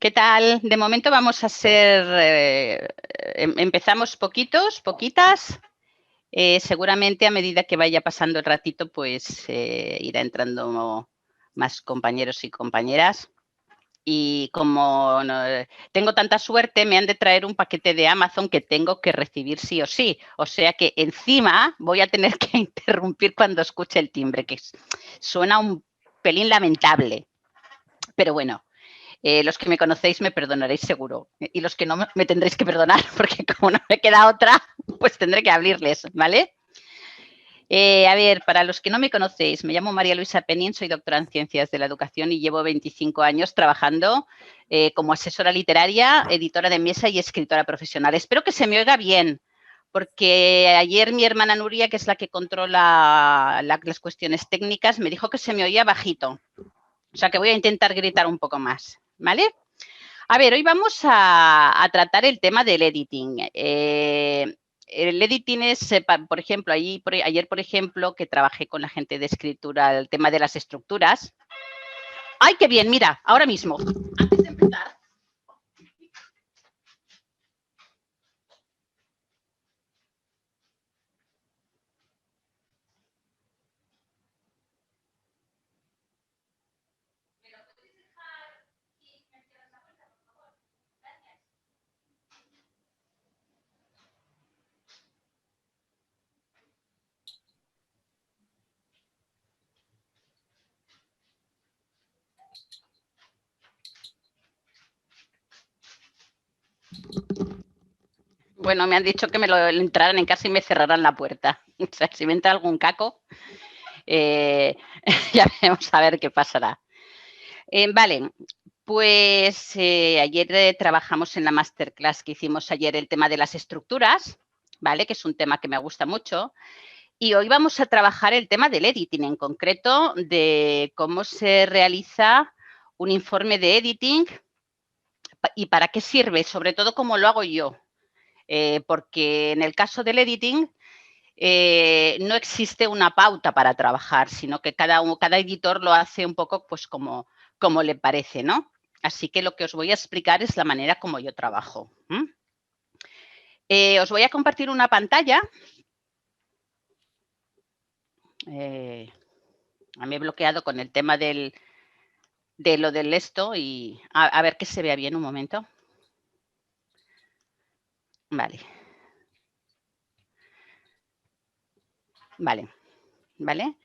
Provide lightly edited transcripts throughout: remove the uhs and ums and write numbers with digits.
¿Qué tal? De momento vamos a ser, empezamos poquitas. Seguramente a medida que vaya pasando el ratito, pues irá entrando más compañeros y compañeras. Y como tengo tanta suerte, me han de traer un paquete de Amazon que tengo que recibir sí o sí. O sea que encima voy a tener que interrumpir cuando escuche el timbre, que suena un pelín lamentable. Pero bueno. Los que me conocéis me perdonaréis seguro y los que no me tendréis que perdonar porque como no me queda otra, pues tendré que abrirles, ¿vale? A ver, para los que no me conocéis, me llamo María Luisa Penín, soy doctora en Ciencias de la Educación y llevo 25 años trabajando como asesora literaria, editora de mesa y escritora profesional. Espero que se me oiga bien, porque ayer mi hermana Nuria, que es la que controla las cuestiones técnicas, me dijo que se me oía bajito. O sea que voy a intentar gritar un poco más, ¿vale? A ver, hoy vamos a tratar el tema del editing. El editing es, por ejemplo, ayer, por ejemplo, que trabajé con la gente de escritura, el tema de las estructuras. ¡Ay, qué bien! Mira, ahora mismo, antes de empezar. Bueno, me han dicho que me lo entraran en casa y me cerraran la puerta. O sea, si me entra algún caco, ya veremos a ver qué pasará. Vale, pues ayer trabajamos en la masterclass que hicimos ayer el tema de las estructuras, ¿vale? Que es un tema que me gusta mucho. Y hoy vamos a trabajar el tema del editing, en concreto de cómo se realiza un informe de editing y para qué sirve, sobre todo cómo lo hago yo. Porque en el caso del editing no existe una pauta para trabajar, sino que cada editor lo hace un poco pues como le parece, ¿no? Así que lo que os voy a explicar es la manera como yo trabajo. Os voy a compartir una pantalla. Me he bloqueado con el tema de lo del esto y a ver que se vea bien un momento. Vale. Vale.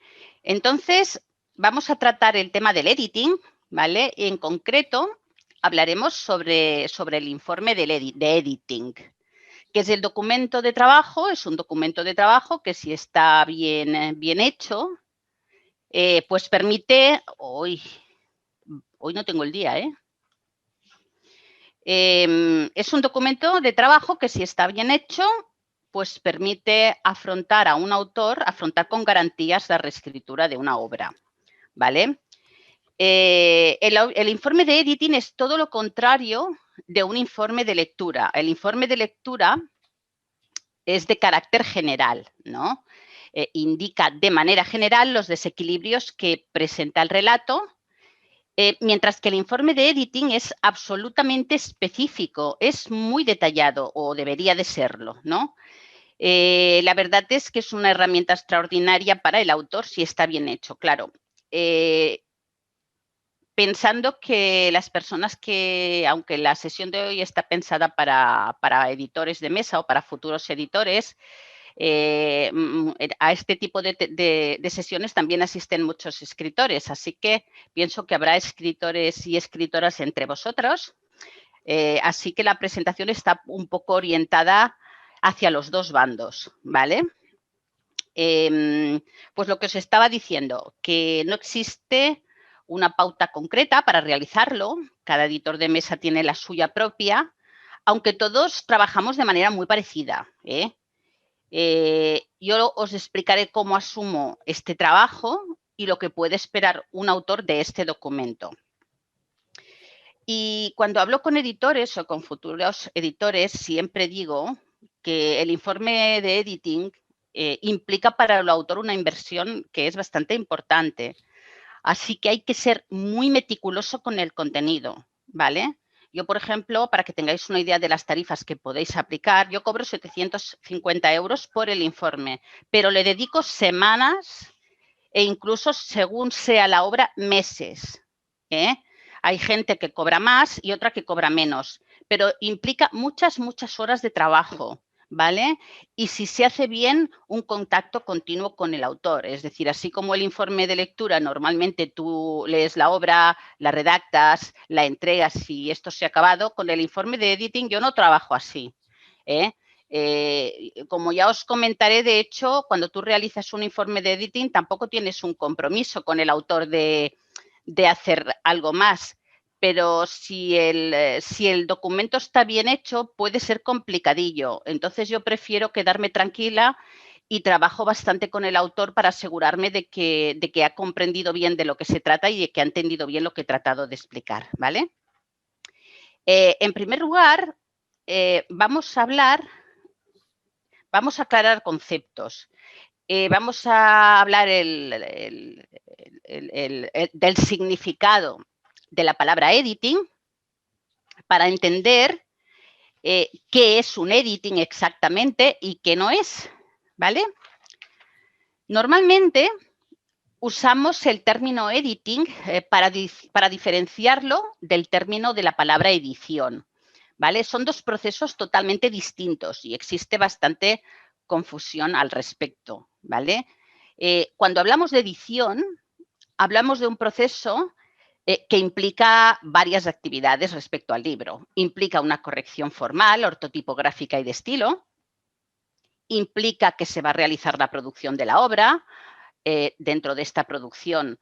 Entonces, vamos a tratar el tema del editing, ¿vale? En concreto, hablaremos sobre el informe de editing, que es el documento de trabajo, es un documento de trabajo que si está bien hecho, pues permite, hoy no tengo el día, es un documento de trabajo que si está bien hecho, pues permite afrontar a un autor, afrontar con garantías la reescritura de una obra, ¿vale? El informe de editing es todo lo contrario de un informe de lectura. El informe de lectura es de carácter general, ¿no? Indica de manera general los desequilibrios que presenta el relato, mientras que el informe de editing es absolutamente específico, es muy detallado o debería de serlo, ¿no? La verdad es que es una herramienta extraordinaria para el autor si está bien hecho, claro. Pensando que las personas que, aunque la sesión de hoy está pensada para editores de mesa o para futuros editores, a este tipo de sesiones también asisten muchos escritores, así que pienso que habrá escritores y escritoras entre vosotros, así que la presentación está un poco orientada hacia los dos bandos, ¿vale? Pues lo que os estaba diciendo, que no existe una pauta concreta para realizarlo, cada editor de mesa tiene la suya propia, aunque todos trabajamos de manera muy parecida, yo os explicaré cómo asumo este trabajo y lo que puede esperar un autor de este documento. Y cuando hablo con editores o con futuros editores, siempre digo que el informe de editing implica para el autor una inversión que es bastante importante. Así que hay que ser muy meticuloso con el contenido, ¿vale? Yo, por ejemplo, para que tengáis una idea de las tarifas que podéis aplicar, yo cobro 750 € por el informe, pero le dedico semanas e incluso, según sea la obra, meses. Hay gente que cobra más y otra que cobra menos, pero implica muchas horas de trabajo, ¿vale? Y si se hace bien, un contacto continuo con el autor. Es decir, así como el informe de lectura, normalmente tú lees la obra, la redactas, la entregas y esto se ha acabado, con el informe de editing yo no trabajo así. Como ya os comentaré, de hecho, cuando tú realizas un informe de editing, tampoco tienes un compromiso con el autor de hacer algo más. Pero si el documento está bien hecho, puede ser complicadillo. Entonces, yo prefiero quedarme tranquila y trabajo bastante con el autor para asegurarme de que ha comprendido bien de lo que se trata y de que ha entendido bien lo que he tratado de explicar, ¿vale? En primer lugar, vamos a aclarar conceptos. Vamos a hablar del significado de la palabra editing para entender qué es un editing exactamente y qué no es, ¿vale? Normalmente usamos el término editing para diferenciarlo del término de la palabra edición, ¿vale? Son dos procesos totalmente distintos y existe bastante confusión al respecto, ¿vale? Cuando hablamos de edición, hablamos de un proceso que implica varias actividades respecto al libro. Implica una corrección formal, ortotipográfica y de estilo. Implica que se va a realizar la producción de la obra. Dentro de esta producción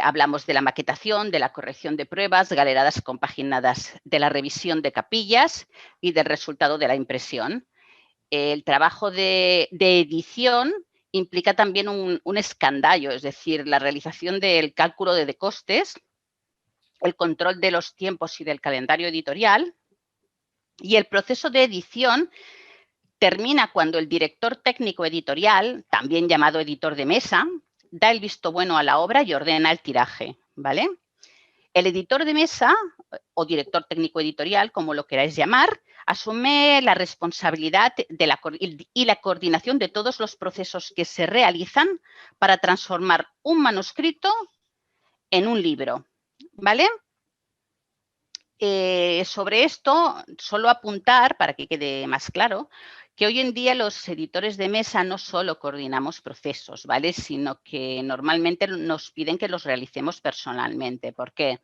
hablamos de la maquetación, de la corrección de pruebas, galeradas compaginadas, de la revisión de capillas y del resultado de la impresión. El trabajo de edición implica también un escandallo, es decir, la realización del cálculo de costes, el control de los tiempos y del calendario editorial, y el proceso de edición termina cuando el director técnico editorial, también llamado editor de mesa, da el visto bueno a la obra y ordena el tiraje, ¿vale? El editor de mesa o director técnico editorial, como lo queráis llamar, asume la responsabilidad y la coordinación de todos los procesos que se realizan para transformar un manuscrito en un libro, ¿vale? Sobre esto, solo apuntar, para que quede más claro, que hoy en día los editores de mesa no solo coordinamos procesos, ¿vale? Sino que normalmente nos piden que los realicemos personalmente. ¿Por qué?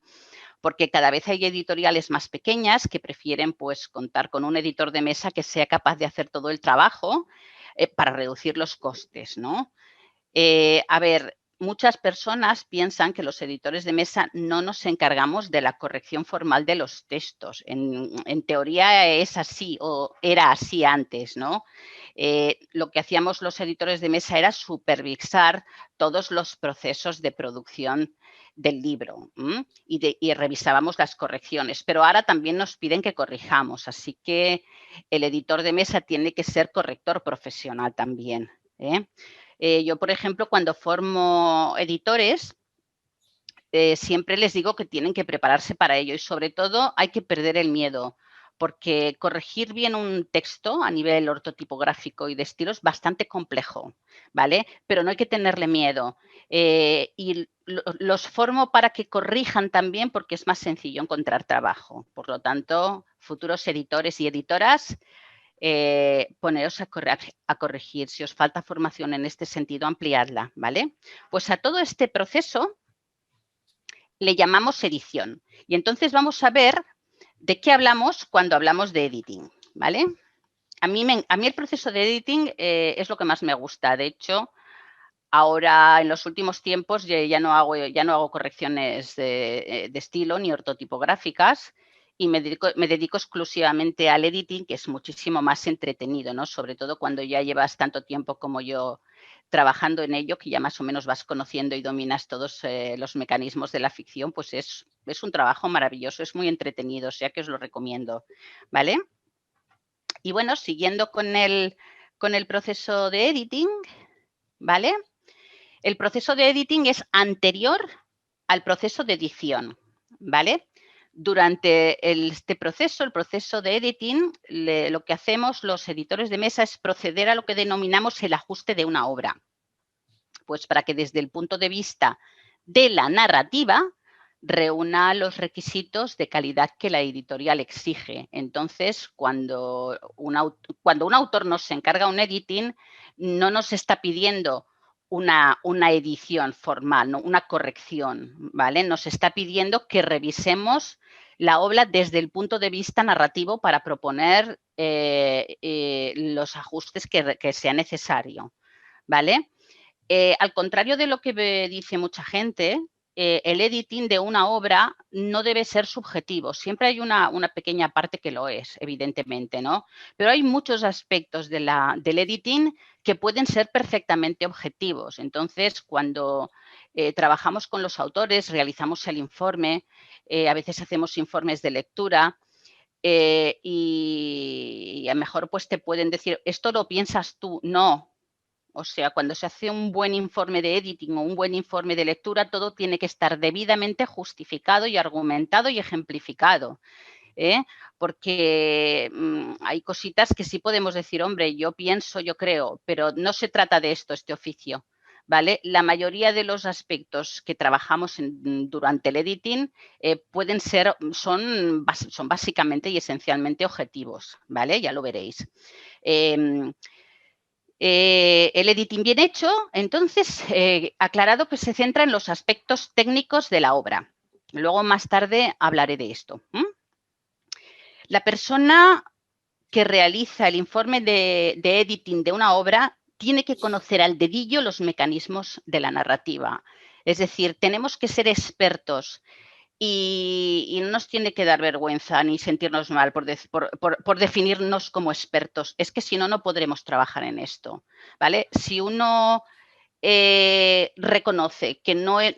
Porque cada vez hay editoriales más pequeñas que prefieren pues, contar con un editor de mesa que sea capaz de hacer todo el trabajo para reducir los costes, ¿no? A ver, muchas personas piensan que los editores de mesa no nos encargamos de la corrección formal de los textos. En teoría es así o era así antes, ¿no? Lo que hacíamos los editores de mesa era supervisar todos los procesos de producción del libro y revisábamos las correcciones, pero ahora también nos piden que corrijamos, así que el editor de mesa tiene que ser corrector profesional también. Yo, por ejemplo, cuando formo editores, siempre les digo que tienen que prepararse para ello y sobre todo hay que perder el miedo, porque corregir bien un texto a nivel ortotipográfico y de estilo es bastante complejo, ¿vale? Pero no hay que tenerle miedo. Y los formo para que corrijan también porque es más sencillo encontrar trabajo. Por lo tanto, futuros editores y editoras, poneros a corregir. Si os falta formación en este sentido, ampliadla, ¿vale? Pues a todo este proceso le llamamos edición. Y entonces vamos a ver de qué hablamos cuando hablamos de editing, ¿vale? A mí el proceso de editing es lo que más me gusta. De hecho, ahora en los últimos tiempos ya no hago correcciones de estilo ni ortotipográficas y me dedico exclusivamente al editing, que es muchísimo más entretenido, ¿no? Sobre todo cuando ya llevas tanto tiempo como yo trabajando en ello, que ya más o menos vas conociendo y dominas todos los mecanismos de la ficción, pues es un trabajo maravilloso, es muy entretenido, o sea que os lo recomiendo, ¿vale? Y bueno, siguiendo con el proceso de editing, ¿vale? El proceso de editing es anterior al proceso de edición, ¿vale? Durante este proceso, el proceso de editing, lo que hacemos los editores de mesa es proceder a lo que denominamos el ajuste de una obra. Pues para que desde el punto de vista de la narrativa reúna los requisitos de calidad que la editorial exige. Entonces, cuando un autor nos encarga un editing, no nos está pidiendo una edición formal, ¿no? Una corrección, ¿vale? Nos está pidiendo que revisemos la obra desde el punto de vista narrativo para proponer los ajustes que sea necesario, ¿vale? Al contrario de lo que dice mucha gente, el editing de una obra no debe ser subjetivo. Siempre hay una pequeña parte que lo es, evidentemente, ¿no? Pero hay muchos aspectos del editing que pueden ser perfectamente objetivos. Entonces, cuando trabajamos con los autores, realizamos el informe, a veces hacemos informes de lectura, y a lo mejor pues te pueden decir, esto lo piensas tú. No. O sea, cuando se hace un buen informe de editing o un buen informe de lectura, todo tiene que estar debidamente justificado y argumentado y ejemplificado. Porque hay cositas que sí podemos decir, hombre, yo pienso, yo creo, pero no se trata de esto, este oficio. ¿Vale? La mayoría de los aspectos que trabajamos durante el editing son básicamente y esencialmente objetivos, ¿vale? Ya lo veréis. El editing bien hecho, entonces, aclarado que se centra en los aspectos técnicos de la obra. Luego, más tarde, hablaré de esto. La persona que realiza el informe de editing de una obra tiene que conocer al dedillo los mecanismos de la narrativa. Es decir, tenemos que ser expertos y no nos tiene que dar vergüenza ni sentirnos mal por definirnos como expertos. Es que si no, no podremos trabajar en esto, ¿vale? Si uno reconoce que no es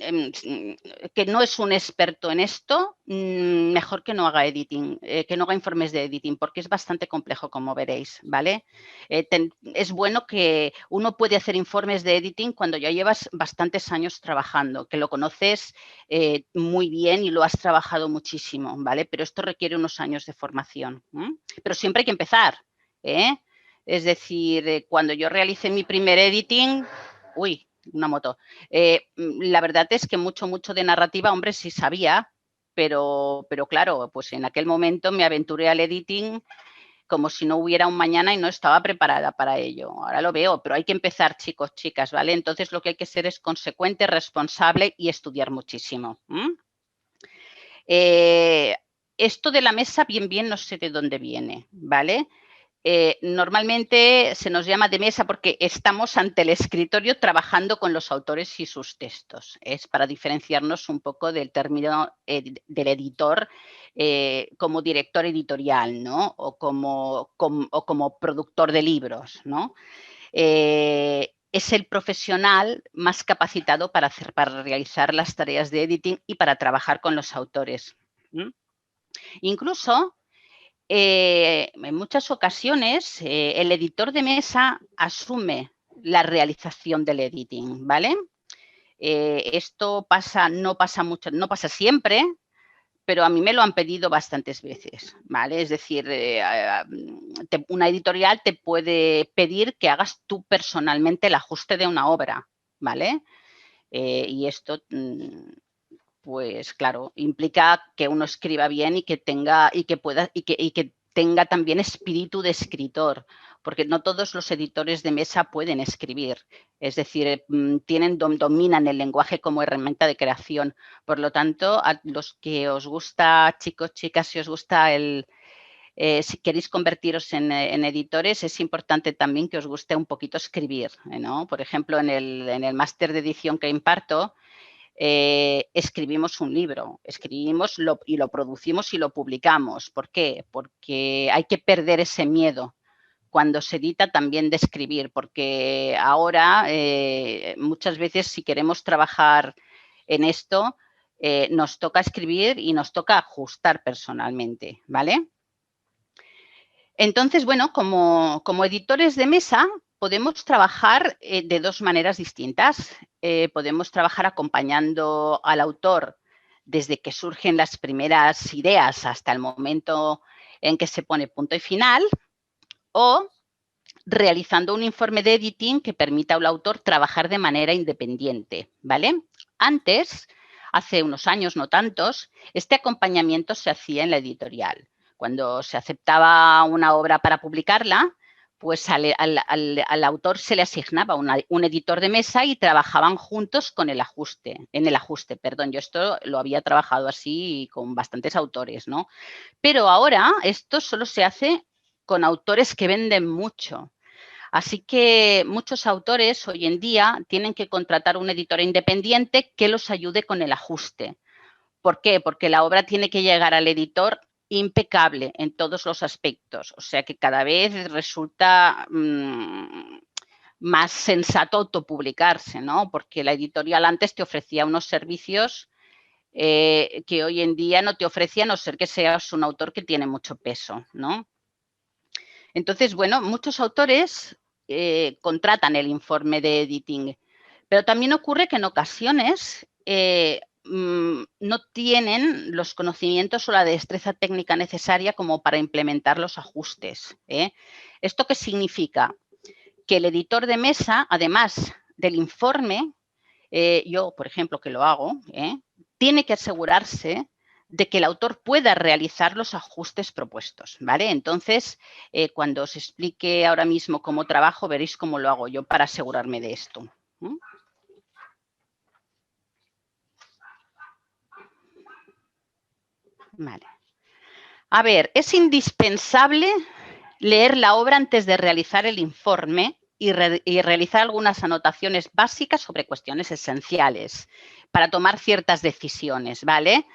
un experto en esto, mejor que no haga editing, que no haga informes de editing, porque es bastante complejo, como veréis, ¿vale? Es bueno que uno puede hacer informes de editing cuando ya llevas bastantes años trabajando, que lo conoces muy bien y lo has trabajado muchísimo, ¿vale? Pero esto requiere unos años de formación. Pero siempre hay que empezar, ¿eh? Es decir, cuando yo realicé mi primer editing, uy, una moto. La verdad es que mucho de narrativa, hombre, sí sabía, pero claro, pues en aquel momento me aventuré al editing como si no hubiera un mañana y no estaba preparada para ello. Ahora lo veo, pero hay que empezar, chicos, chicas, ¿vale? Entonces lo que hay que ser es consecuente, responsable y estudiar muchísimo. Esto de la mesa, bien, no sé de dónde viene, ¿vale? Normalmente se nos llama de mesa porque estamos ante el escritorio trabajando con los autores y sus textos. Es para diferenciarnos un poco del término del editor como director editorial, ¿no? O como productor de libros, ¿no? Es el profesional más capacitado para realizar las tareas de editing y para trabajar con los autores. Incluso en muchas ocasiones el editor de mesa asume la realización del editing, ¿vale? Esto no pasa siempre, pero a mí me lo han pedido bastantes veces, ¿vale? Es decir, una editorial te puede pedir que hagas tú personalmente el ajuste de una obra, ¿vale? Y esto pues claro, implica que uno escriba bien y que tenga también espíritu de escritor, porque no todos los editores de mesa pueden escribir, es decir, dominan el lenguaje como herramienta de creación. Por lo tanto, a los que os gusta, chicos, chicas, si os gusta si queréis convertiros en editores, es importante también que os guste un poquito escribir, ¿no? Por ejemplo, en el máster de edición que imparto, escribimos un libro, y lo producimos y lo publicamos. ¿Por qué? Porque hay que perder ese miedo cuando se edita también de escribir, porque ahora muchas veces si queremos trabajar en esto, nos toca escribir y nos toca ajustar personalmente, ¿vale? Entonces, bueno, como editores de mesa podemos trabajar de dos maneras distintas. Podemos trabajar acompañando al autor desde que surgen las primeras ideas hasta el momento en que se pone punto y final, o realizando un informe de editing que permita al autor trabajar de manera independiente, ¿vale? Antes, hace unos años, no tantos, este acompañamiento se hacía en la editorial. Cuando se aceptaba una obra para publicarla, pues al autor se le asignaba un editor de mesa y trabajaban juntos con el ajuste, en el ajuste, perdón. Yo esto lo había trabajado así con bastantes autores, ¿no? Pero ahora esto solo se hace con autores que venden mucho. Así que muchos autores hoy en día tienen que contratar un editor independiente que los ayude con el ajuste. ¿Por qué? Porque la obra tiene que llegar al editor impecable en todos los aspectos. O sea que cada vez resulta más sensato autopublicarse, ¿no? Porque la editorial antes te ofrecía unos servicios que hoy en día no te ofrece, a no ser que seas un autor que tiene mucho peso, ¿no? Entonces, bueno, muchos autores contratan el informe de editing, pero también ocurre que en ocasiones no tienen los conocimientos o la destreza técnica necesaria como para implementar los ajustes. ¿Esto qué significa? Que el editor de mesa, además del informe, yo, por ejemplo, que lo hago, tiene que asegurarse de que el autor pueda realizar los ajustes propuestos, ¿vale? Entonces, cuando os explique ahora mismo cómo trabajo, veréis cómo lo hago yo para asegurarme de esto. Vale. A ver, es indispensable leer la obra antes de realizar el informe y realizar algunas anotaciones básicas sobre cuestiones esenciales para tomar ciertas decisiones, ¿vale?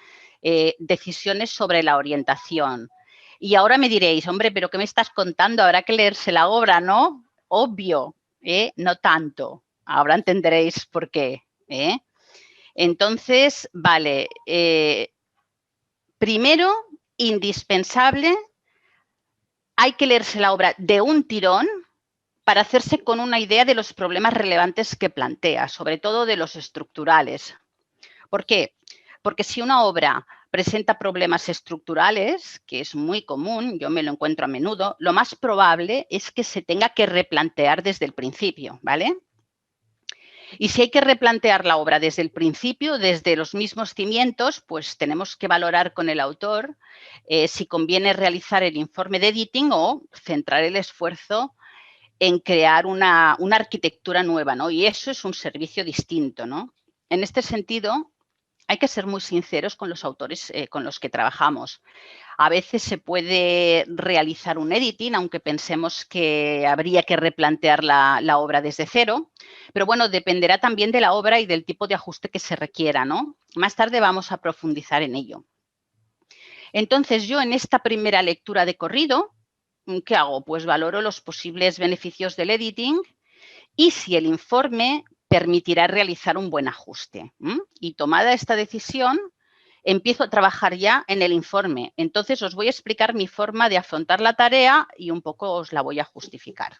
Decisiones sobre la orientación. Y ahora me diréis, hombre, ¿pero qué me estás contando? Habrá que leerse la obra, ¿no? Obvio, no tanto. Ahora entenderéis por qué. Entonces, vale, primero, indispensable, hay que leerse la obra de un tirón para hacerse con una idea de los problemas relevantes que plantea, sobre todo de los estructurales. ¿Por qué? Porque si una obra presenta problemas estructurales, que es muy común, yo me lo encuentro a menudo, lo más probable es que se tenga que replantear desde el principio, ¿vale? Y si hay que replantear la obra desde el principio, desde los mismos cimientos, pues tenemos que valorar con el autor si conviene realizar el informe de editing o centrar el esfuerzo en crear una arquitectura nueva, ¿no? Y eso es un servicio distinto, ¿no? En este sentido, hay que ser muy sinceros con los autores con los que trabajamos. A veces se puede realizar un editing, aunque pensemos que habría que replantear la obra desde cero, pero bueno, dependerá también de la obra y del tipo de ajuste que se requiera, ¿no? Más tarde vamos a profundizar en ello. Entonces, yo en esta primera lectura de corrido, ¿qué hago? Pues valoro los posibles beneficios del editing y si el informe permitirá realizar un buen ajuste. Y tomada esta decisión, empiezo a trabajar ya en el informe. Entonces, os voy a explicar mi forma de afrontar la tarea y un poco os la voy a justificar.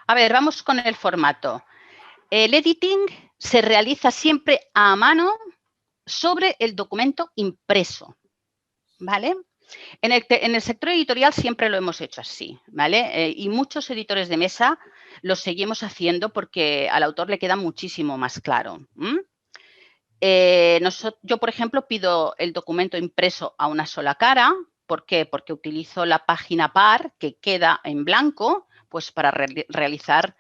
A ver, vamos con el formato. El editing se realiza siempre a mano sobre el documento impreso, ¿vale? En el sector editorial siempre lo hemos hecho así, ¿vale? Y muchos editores de mesa lo seguimos haciendo porque al autor le queda muchísimo más claro. Yo, por ejemplo, pido el documento impreso a una sola cara. ¿Por qué? Porque utilizo la página par que queda en blanco pues para realizar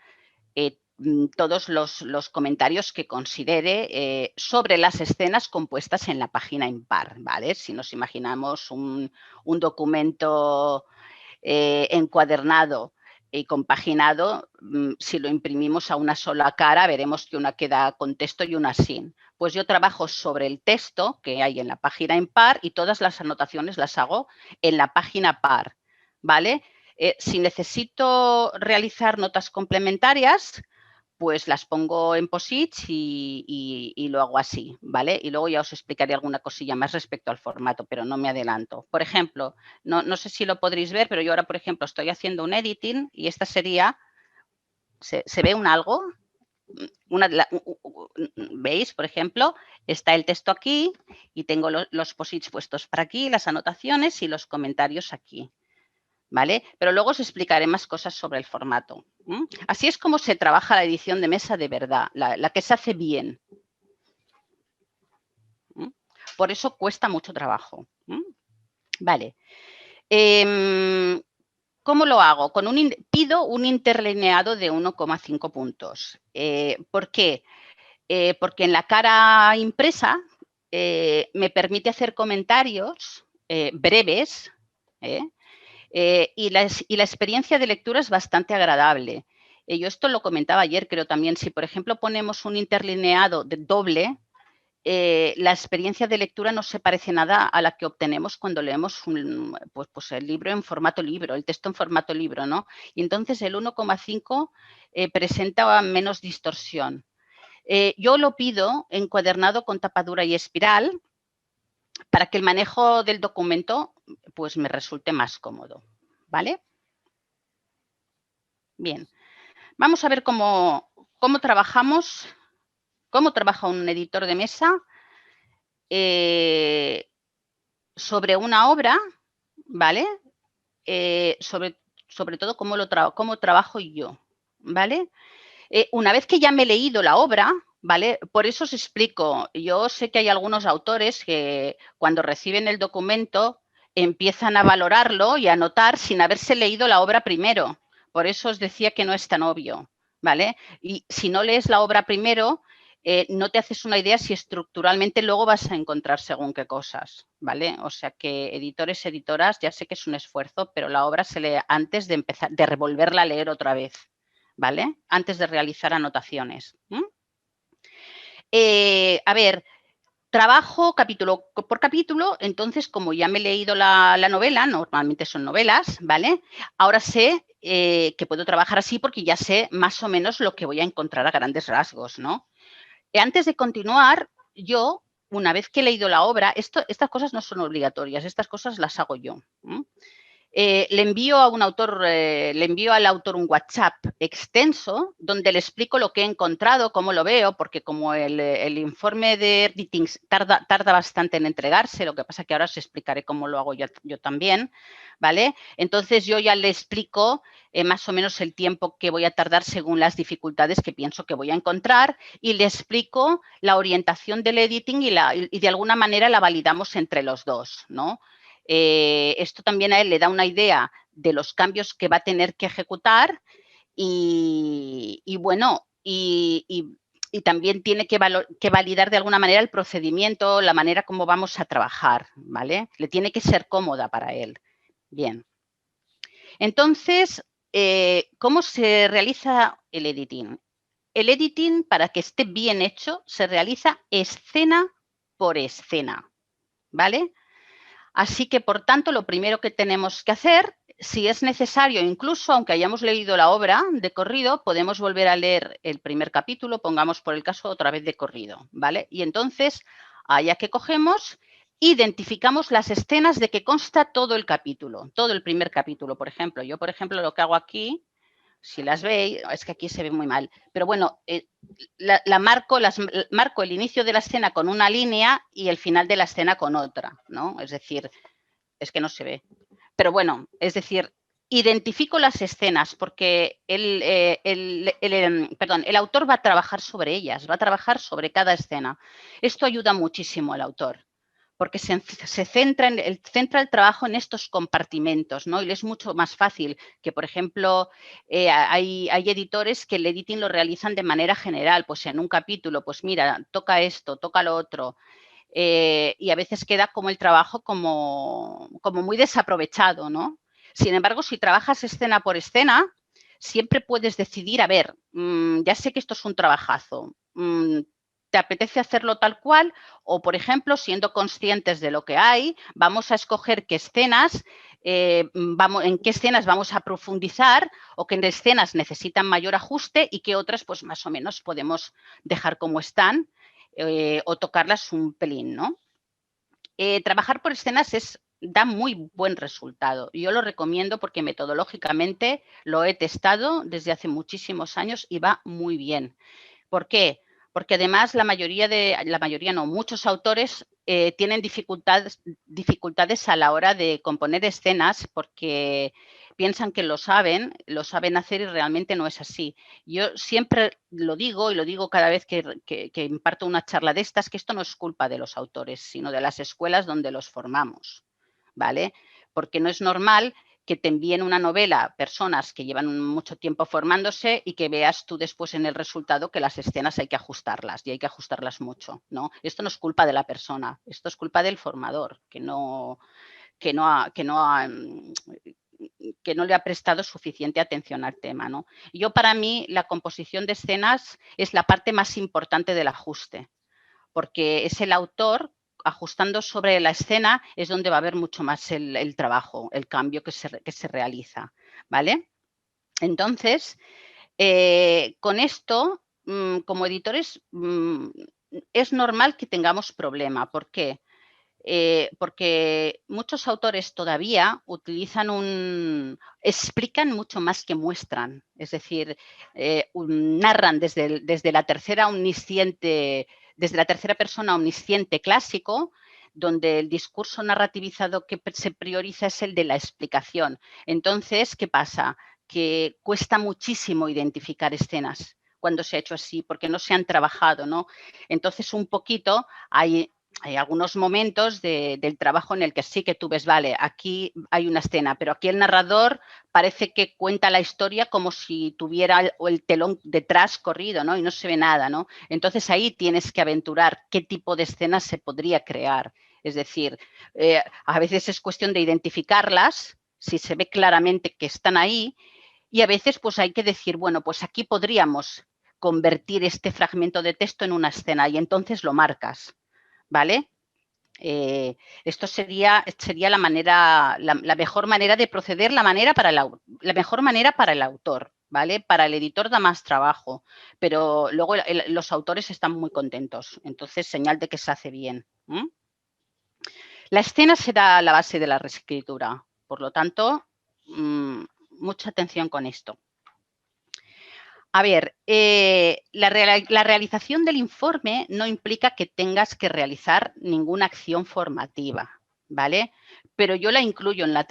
todos los comentarios que considere sobre las escenas compuestas en la página impar, ¿vale? Si nos imaginamos un documento encuadernado y compaginado, si lo imprimimos a una sola cara, veremos que una queda con texto y una sin. Pues yo trabajo sobre el texto que hay en la página impar y todas las anotaciones las hago en la página par, ¿vale? Si necesito realizar notas complementarias, pues las pongo en posits y lo hago así, ¿vale? Y luego ya os explicaré alguna cosilla más respecto al formato, pero no me adelanto. Por ejemplo, no sé si lo podréis ver, pero yo ahora, por ejemplo, estoy haciendo un editing y esta sería ¿Se ve un algo? ¿Veis? Por ejemplo, está el texto aquí y tengo los posits puestos para aquí, las anotaciones y los comentarios aquí. ¿Vale? Pero luego os explicaré más cosas sobre el formato. Así es como se trabaja la edición de mesa de verdad, la que se hace bien. Por eso cuesta mucho trabajo. Vale. ¿Cómo lo hago? Pido un interlineado de 1,5 puntos. ¿Por qué? Porque en la cara impresa me permite hacer comentarios breves y la experiencia de lectura es bastante agradable. Yo esto lo comentaba ayer, creo también. Si, por ejemplo, ponemos un interlineado de doble, la experiencia de lectura no se parece nada a la que obtenemos cuando leemos pues el libro en formato libro, el texto en formato libro, ¿no? Y entonces el 1,5 presenta menos distorsión. Yo lo pido encuadernado con tapadura y espiral para que el manejo del documento pues me resulte más cómodo, ¿vale? Bien, vamos a ver cómo trabajamos, cómo trabaja un editor de mesa sobre una obra, ¿vale? Sobre todo cómo trabajo yo, ¿vale? Una vez que ya me he leído la obra, ¿vale? Por eso os explico. Yo sé que hay algunos autores que cuando reciben el documento empiezan a valorarlo y a anotar sin haberse leído la obra primero. Por eso os decía que no es tan obvio, ¿vale? Y si no lees la obra primero, no te haces una idea si estructuralmente luego vas a encontrar según qué cosas, ¿vale? O sea que editores, editoras, ya sé que es un esfuerzo, pero la obra se lee antes de empezar, de revolverla a leer otra vez, ¿vale? Antes de realizar anotaciones. A ver, trabajo capítulo por capítulo, entonces como ya me he leído la novela, normalmente son novelas, ¿vale? Ahora sé que puedo trabajar así porque ya sé más o menos lo que voy a encontrar a grandes rasgos, ¿no? Antes de continuar, yo, una vez que he leído la obra, estas cosas no son obligatorias, estas cosas las hago yo. Le envío al autor un WhatsApp extenso donde le explico lo que he encontrado, cómo lo veo, porque como el informe de editing tarda bastante en entregarse, lo que pasa que ahora os explicaré cómo lo hago yo también, ¿vale? Entonces yo ya le explico más o menos el tiempo que voy a tardar según las dificultades que pienso que voy a encontrar y le explico la orientación del editing y de alguna manera la validamos entre los dos, ¿no? Esto también a él le da una idea de los cambios que va a tener que ejecutar y bueno, y también tiene que validar de alguna manera el procedimiento, la manera como vamos a trabajar, ¿vale? Le tiene que ser cómoda para él. Bien. Entonces, ¿cómo se realiza el editing? El editing, para que esté bien hecho, se realiza escena por escena, ¿vale? Así que, por tanto, lo primero que tenemos que hacer, si es necesario, incluso aunque hayamos leído la obra de corrido, podemos volver a leer el primer capítulo, pongamos por el caso otra vez de corrido, ¿vale? Y entonces, allá que cogemos, identificamos las escenas de que consta todo el capítulo, todo el primer capítulo, por ejemplo. Yo, por ejemplo, lo que hago aquí, si las veis, es que aquí se ve muy mal, pero bueno, marco el inicio de la escena con una línea y el final de la escena con otra, ¿no? Es decir, es que no se ve. Pero bueno, es decir, identifico las escenas porque el autor va a trabajar sobre ellas, va a trabajar sobre cada escena. Esto ayuda muchísimo al autor porque se centra el trabajo en estos compartimentos, ¿no? Y le es mucho más fácil que, por ejemplo, hay editores que el editing lo realizan de manera general, pues en un capítulo, pues mira, toca esto, toca lo otro, y a veces queda como el trabajo como muy desaprovechado, ¿no? Sin embargo, si trabajas escena por escena, siempre puedes decidir, a ver, ya sé que esto es un trabajazo, ¿te apetece hacerlo tal cual? O, por ejemplo, siendo conscientes de lo que hay, vamos a escoger qué escenas, en qué escenas vamos a profundizar o qué escenas necesitan mayor ajuste y qué otras, pues más o menos podemos dejar como están o tocarlas un pelín, ¿no? Trabajar por escenas es da muy buen resultado. Yo lo recomiendo porque metodológicamente lo he testado desde hace muchísimos años y va muy bien. ¿Por qué? Porque además muchos autores tienen dificultades a la hora de componer escenas porque piensan que lo saben hacer y realmente no es así. Yo siempre lo digo y lo digo cada vez que imparto una charla de estas, que esto no es culpa de los autores, sino de las escuelas donde los formamos, ¿vale? Porque no es normal que te envíen una novela personas que llevan mucho tiempo formándose y que veas tú después en el resultado que las escenas hay que ajustarlas y hay que ajustarlas mucho, ¿no? Esto no es culpa de la persona, esto es culpa del formador, que no le ha prestado suficiente atención al tema, ¿no? Yo, para mí, la composición de escenas es la parte más importante del ajuste, porque es el autor ajustando sobre la escena es donde va a haber mucho más el trabajo, el cambio que se realiza, ¿vale? Entonces, con esto, como editores, es normal que tengamos problema. ¿Por qué? Porque muchos autores todavía explican mucho más que muestran. Es decir, narran desde la tercera persona omnisciente clásico, donde el discurso narrativizado que se prioriza es el de la explicación. Entonces, ¿qué pasa? Que cuesta muchísimo identificar escenas cuando se ha hecho así, porque no se han trabajado, ¿no? Entonces, un poquito hay algunos momentos del trabajo en el que sí que tú ves, vale, aquí hay una escena, pero aquí el narrador parece que cuenta la historia como si tuviera el telón detrás corrido, ¿no? Y no se ve nada, ¿no? Entonces ahí tienes que aventurar qué tipo de escenas se podría crear. Es decir, a veces es cuestión de identificarlas, si se ve claramente que están ahí, y a veces pues hay que decir, bueno, pues aquí podríamos convertir este fragmento de texto en una escena y entonces lo marcas. ¿Vale? Esto sería la mejor manera de proceder, la mejor manera para el autor, ¿vale? Para el editor da más trabajo, pero luego los autores están muy contentos, entonces señal de que se hace bien. La escena será la base de la reescritura, por lo tanto, mucha atención con esto. A ver, la realización del informe no implica que tengas que realizar ninguna acción formativa, ¿vale? Pero yo la incluyo en la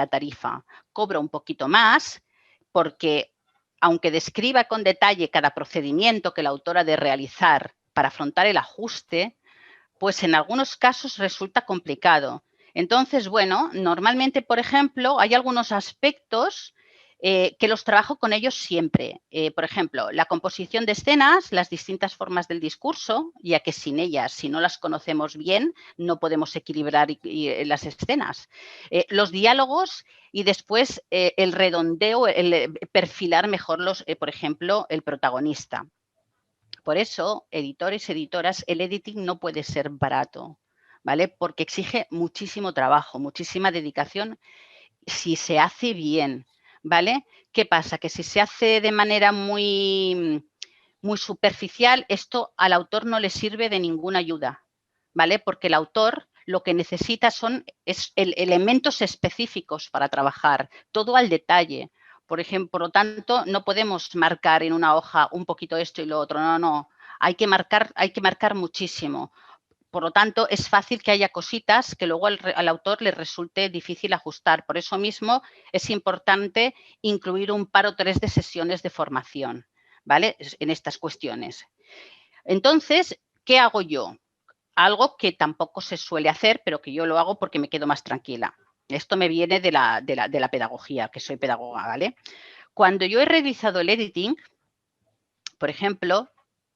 tarifa. Cobro un poquito más porque, aunque describa con detalle cada procedimiento que la autora ha de realizar para afrontar el ajuste, pues en algunos casos resulta complicado. Entonces, bueno, normalmente, por ejemplo, hay algunos aspectos que los trabajo con ellos siempre. Por ejemplo, la composición de escenas, las distintas formas del discurso, ya que sin ellas, si no las conocemos bien, no podemos equilibrar las escenas. Los diálogos y después el redondeo, el perfilar mejor por ejemplo, el protagonista. Por eso, editores, editoras, el editing no puede ser barato, ¿vale? Porque exige muchísimo trabajo, muchísima dedicación si se hace bien, ¿vale? ¿Qué pasa? Que si se hace de manera muy superficial, esto al autor no le sirve de ninguna ayuda, ¿vale? Porque el autor lo que necesita son elementos específicos para trabajar, todo al detalle. Por ejemplo, por lo tanto, no podemos marcar en una hoja un poquito esto y lo otro, no. Hay que marcar muchísimo. Por lo tanto, es fácil que haya cositas que luego al autor le resulte difícil ajustar. Por eso mismo es importante incluir un par o tres de sesiones de formación, ¿vale? En estas cuestiones. Entonces, ¿qué hago yo? Algo que tampoco se suele hacer, pero que yo lo hago porque me quedo más tranquila. Esto me viene de la pedagogía, que soy pedagoga, ¿vale? Cuando yo he realizado el editing, por ejemplo,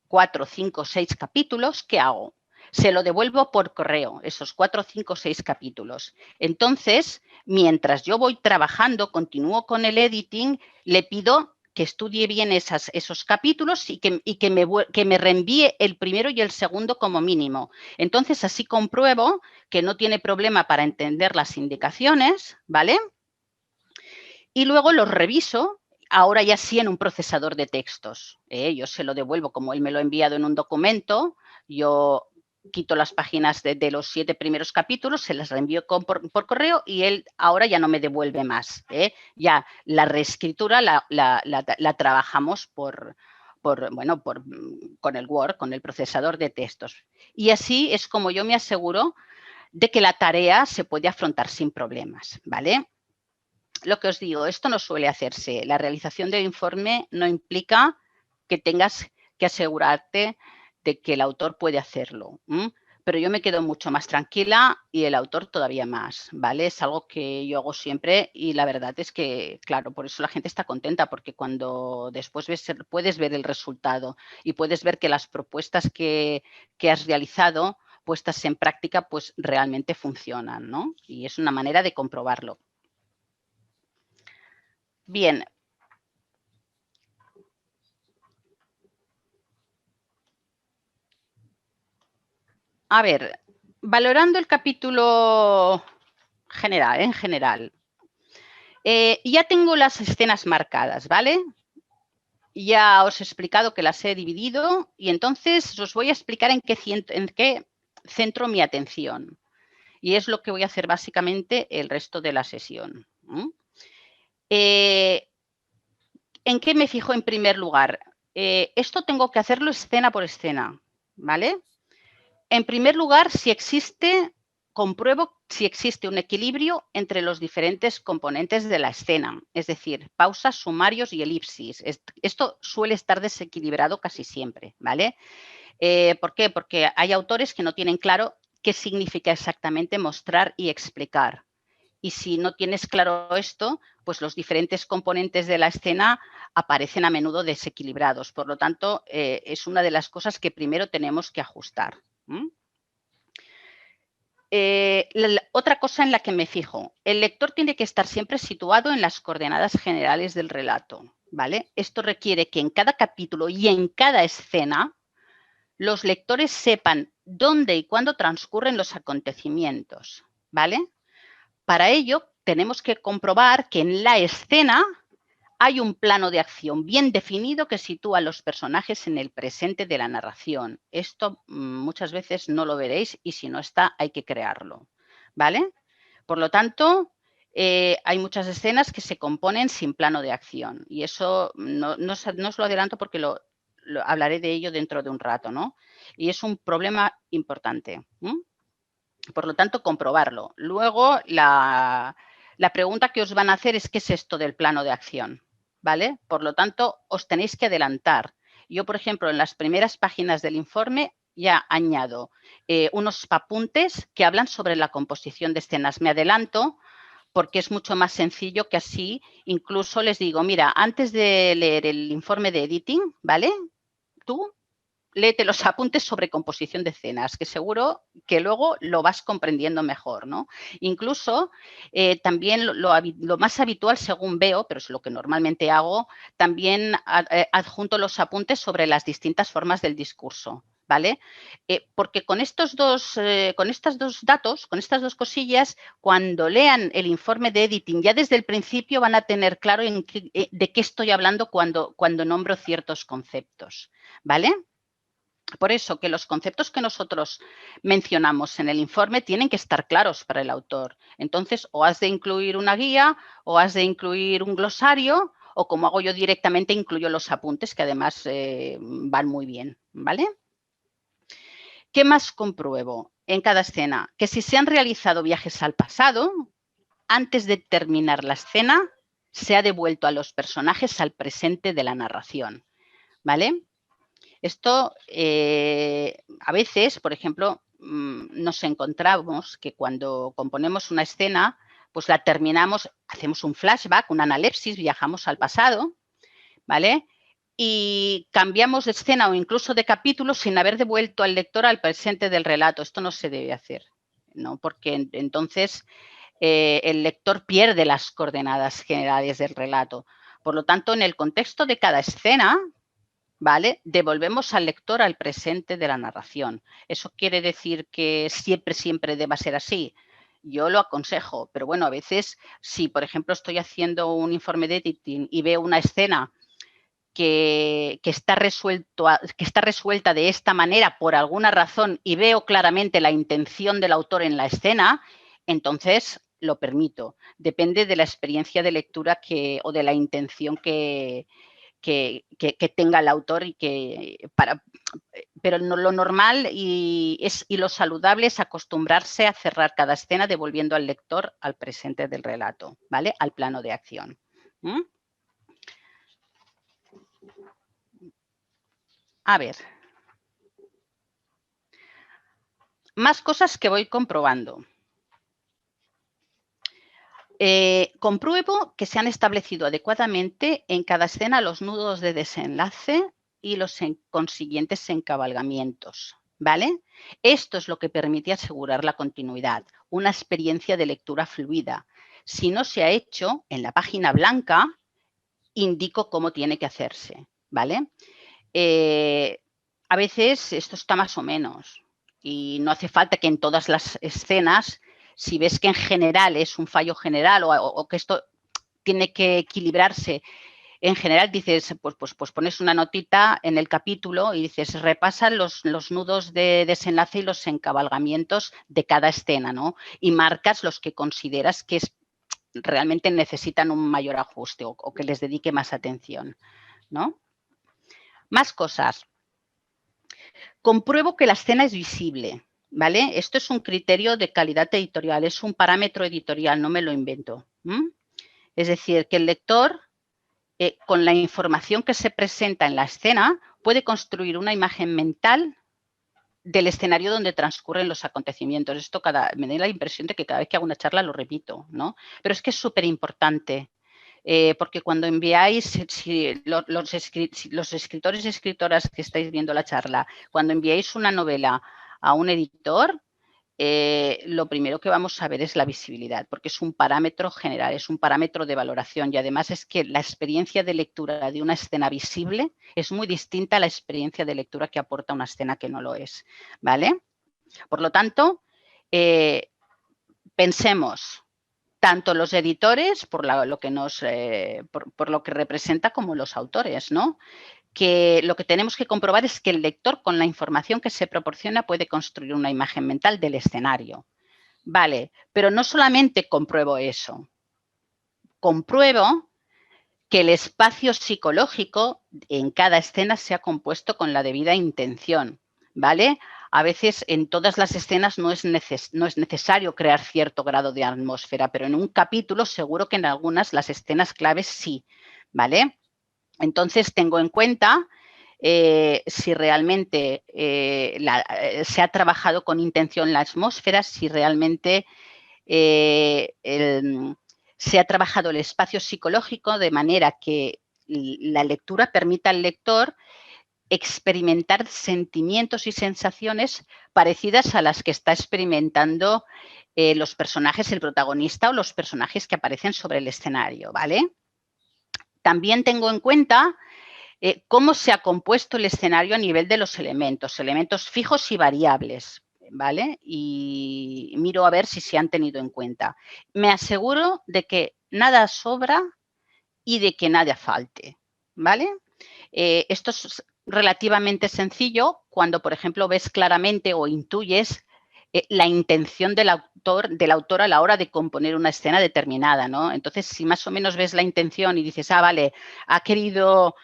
4, 5, 6 capítulos, ¿qué hago? Se lo devuelvo por correo, esos 4, 5, 6 capítulos. Entonces, mientras yo voy trabajando, continúo con el editing, le pido que estudie bien esos capítulos y que me reenvíe el primero y el segundo como mínimo. Entonces, así compruebo que no tiene problema para entender las indicaciones, ¿vale? Y luego los reviso, ahora ya sí en un procesador de textos. Yo se lo devuelvo como él me lo ha enviado en un documento, yo quito las páginas de los 7 primeros capítulos, se las reenvío por correo y él ahora ya no me devuelve más. Ya la reescritura la trabajamos con el Word, con el procesador de textos. Y así es como yo me aseguro de que la tarea se puede afrontar sin problemas, ¿vale? Lo que os digo, esto no suele hacerse. La realización del informe no implica que tengas que asegurarte de que el autor puede hacerlo. Pero yo me quedo mucho más tranquila y el autor todavía más, ¿vale? Es algo que yo hago siempre y la verdad es que, claro, por eso la gente está contenta, porque cuando después puedes ver el resultado y puedes ver que las propuestas que has realizado puestas en práctica, pues realmente funcionan, ¿no? Y es una manera de comprobarlo. Bien. A ver, valorando el capítulo en general, ya tengo las escenas marcadas, ¿vale? Ya os he explicado que las he dividido y entonces os voy a explicar en qué centro mi atención. Y es lo que voy a hacer básicamente el resto de la sesión. ¿En qué me fijo en primer lugar? Esto tengo que hacerlo escena por escena, ¿vale? En primer lugar, compruebo si existe un equilibrio entre los diferentes componentes de la escena, es decir, pausas, sumarios y elipsis. Esto suele estar desequilibrado casi siempre, ¿vale? ¿Por qué? Porque hay autores que no tienen claro qué significa exactamente mostrar y explicar. Y si no tienes claro esto, pues los diferentes componentes de la escena aparecen a menudo desequilibrados. Por lo tanto, es una de las cosas que primero tenemos que ajustar. Otra cosa en la que me fijo, el lector tiene que estar siempre situado en las coordenadas generales del relato, ¿vale? Esto requiere que en cada capítulo y en cada escena los lectores sepan dónde y cuándo transcurren los acontecimientos, ¿vale? Para ello tenemos que comprobar que en la escena hay un plano de acción bien definido que sitúa a los personajes en el presente de la narración. Esto muchas veces no lo veréis y si no está hay que crearlo, ¿vale? Por lo tanto, hay muchas escenas que se componen sin plano de acción y eso no os lo adelanto porque hablaré de ello dentro de un rato, ¿no? Y es un problema importante. Por lo tanto, comprobarlo. Luego, la pregunta que os van a hacer es ¿qué es esto del plano de acción? ¿Vale? Por lo tanto, os tenéis que adelantar. Yo, por ejemplo, en las primeras páginas del informe ya añado unos apuntes que hablan sobre la composición de escenas. Me adelanto porque es mucho más sencillo que así. Incluso les digo, mira, antes de leer el informe de editing, ¿vale? Tú léete los apuntes sobre composición de escenas, que seguro que luego lo vas comprendiendo mejor, ¿no? Incluso también lo más habitual, según veo, pero es lo que normalmente hago, también adjunto los apuntes sobre las distintas formas del discurso, ¿vale? Porque con estos dos datos, con estas dos cosillas, cuando lean el informe de editing, ya desde el principio van a tener claro de qué estoy hablando cuando nombro ciertos conceptos, ¿vale? Por eso que los conceptos que nosotros mencionamos en el informe tienen que estar claros para el autor. Entonces, o has de incluir una guía o has de incluir un glosario o como hago yo directamente, incluyo los apuntes que además van muy bien, ¿vale? ¿Qué más compruebo en cada escena? Que si se han realizado viajes al pasado, antes de terminar la escena, se ha devuelto a los personajes al presente de la narración, ¿vale? Esto, a veces, por ejemplo, nos encontramos que cuando componemos una escena, pues la terminamos, hacemos un flashback, una analepsis, viajamos al pasado, ¿vale? Y cambiamos de escena o incluso de capítulo sin haber devuelto al lector al presente del relato. Esto no se debe hacer, ¿no? Porque entonces el lector pierde las coordenadas generales del relato. Por lo tanto, en el contexto de cada escena, ¿vale? Devolvemos al lector al presente de la narración. ¿Eso quiere decir que siempre deba ser así? Yo lo aconsejo, pero bueno, a veces si, por ejemplo, estoy haciendo un informe de editing y veo una escena que está resuelta de esta manera por alguna razón y veo claramente la intención del autor en la escena, entonces lo permito. Depende de la experiencia de lectura o de la intención que tenga el autor pero lo normal y lo saludable es acostumbrarse a cerrar cada escena devolviendo al lector al presente del relato, ¿vale? Al plano de acción. A ver. Más cosas que voy comprobando. Compruebo que se han establecido adecuadamente en cada escena los nudos de desenlace y los consiguientes encabalgamientos, ¿vale? Esto es lo que permite asegurar la continuidad, una experiencia de lectura fluida. Si no se ha hecho, en la página blanca indico cómo tiene que hacerse, ¿vale? A veces esto está más o menos y no hace falta que en todas las escenas, si ves que en general es un fallo general o que esto tiene que equilibrarse, en general dices, pues pones una notita en el capítulo y dices, repasan los nudos de desenlace y los encabalgamientos de cada escena, ¿no? Y marcas los que consideras que realmente necesitan un mayor ajuste o que les dedique más atención, ¿no? Más cosas. Compruebo que la escena es visible, ¿vale? Esto es un criterio de calidad editorial, es un parámetro editorial, no me lo invento. Es decir, que el lector, con la información que se presenta en la escena, puede construir una imagen mental del escenario donde transcurren los acontecimientos. Esto me da la impresión de que cada vez que hago una charla lo repito, ¿no? Pero es que es súper importante. Porque cuando enviáis, los escritores y escritoras que estáis viendo la charla, cuando enviáis una novela a un editor, lo primero que vamos a ver es la visibilidad, porque es un parámetro general, es un parámetro de valoración y además es que la experiencia de lectura de una escena visible es muy distinta a la experiencia de lectura que aporta una escena que no lo es, ¿vale? Por lo tanto, pensemos tanto los editores por lo que representa como los autores, ¿no? Que lo que tenemos que comprobar es que el lector, con la información que se proporciona, puede construir una imagen mental del escenario. Vale, pero no solamente compruebo eso, compruebo que el espacio psicológico en cada escena sea compuesto con la debida intención, ¿vale? A veces en todas las escenas no es necesario crear cierto grado de atmósfera, pero en un capítulo seguro que en algunas las escenas claves sí, ¿vale? Entonces tengo en cuenta si realmente se ha trabajado con intención la atmósfera, si realmente se ha trabajado el espacio psicológico de manera que la lectura permita al lector experimentar sentimientos y sensaciones parecidas a las que está experimentando los personajes, el protagonista o los personajes que aparecen sobre el escenario, ¿vale? También tengo en cuenta cómo se ha compuesto el escenario a nivel de los elementos fijos y variables, ¿vale? Y miro a ver si se han tenido en cuenta. Me aseguro de que nada sobra y de que nada falte, ¿vale? Esto es relativamente sencillo cuando, por ejemplo, ves claramente o intuyes la intención del autor a la hora de componer una escena determinada, ¿no? Entonces, si más o menos ves la intención y dices, vale, ha querido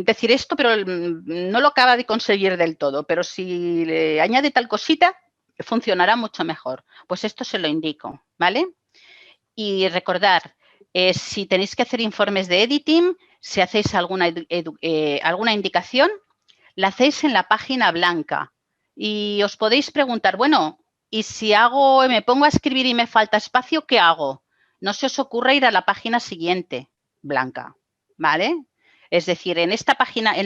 decir esto, pero no lo acaba de conseguir del todo, pero si le añade tal cosita, funcionará mucho mejor. Pues esto se lo indico, ¿vale? Y recordar, si tenéis que hacer informes de editing, si hacéis alguna indicación, la hacéis en la página blanca. Y os podéis preguntar, bueno, ¿y si me pongo a escribir y me falta espacio, qué hago? No se os ocurra ir a la página siguiente, blanca, ¿vale? Es decir, en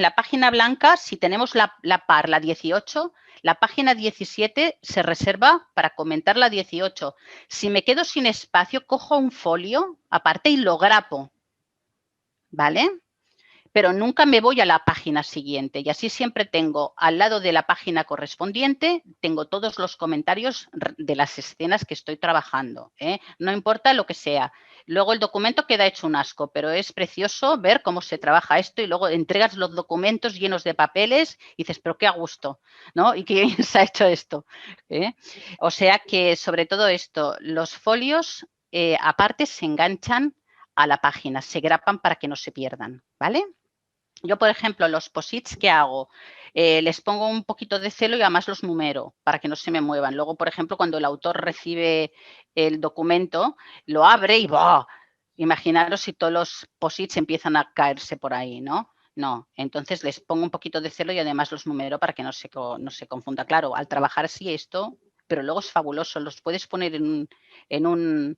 la página blanca, si tenemos la par, la 18, la página 17 se reserva para comentar la 18. Si me quedo sin espacio, cojo un folio aparte y lo grapo, ¿vale? pero nunca me voy a la página siguiente y así siempre tengo al lado de la página correspondiente, tengo todos los comentarios de las escenas que estoy trabajando, ¿eh? No importa lo que sea. Luego el documento queda hecho un asco, pero es precioso ver cómo se trabaja esto y luego entregas los documentos llenos de papeles y dices, pero qué a gusto, ¿no? ¿Y quién se ha hecho esto? ¿Eh? O sea que sobre todo esto, los folios aparte se enganchan a la página, se grapan para que no se pierdan, ¿vale? Yo, por ejemplo, los posits que hago, les pongo un poquito de celo y además los numero para que no se me muevan. Luego, por ejemplo, cuando el autor recibe el documento, lo abre y ¡bah! Imaginaros si todos los posits empiezan a caerse por ahí, ¿no? No, entonces les pongo un poquito de celo y además los numero para que no se confunda. Claro, al trabajar así esto, pero luego es fabuloso, los puedes poner en un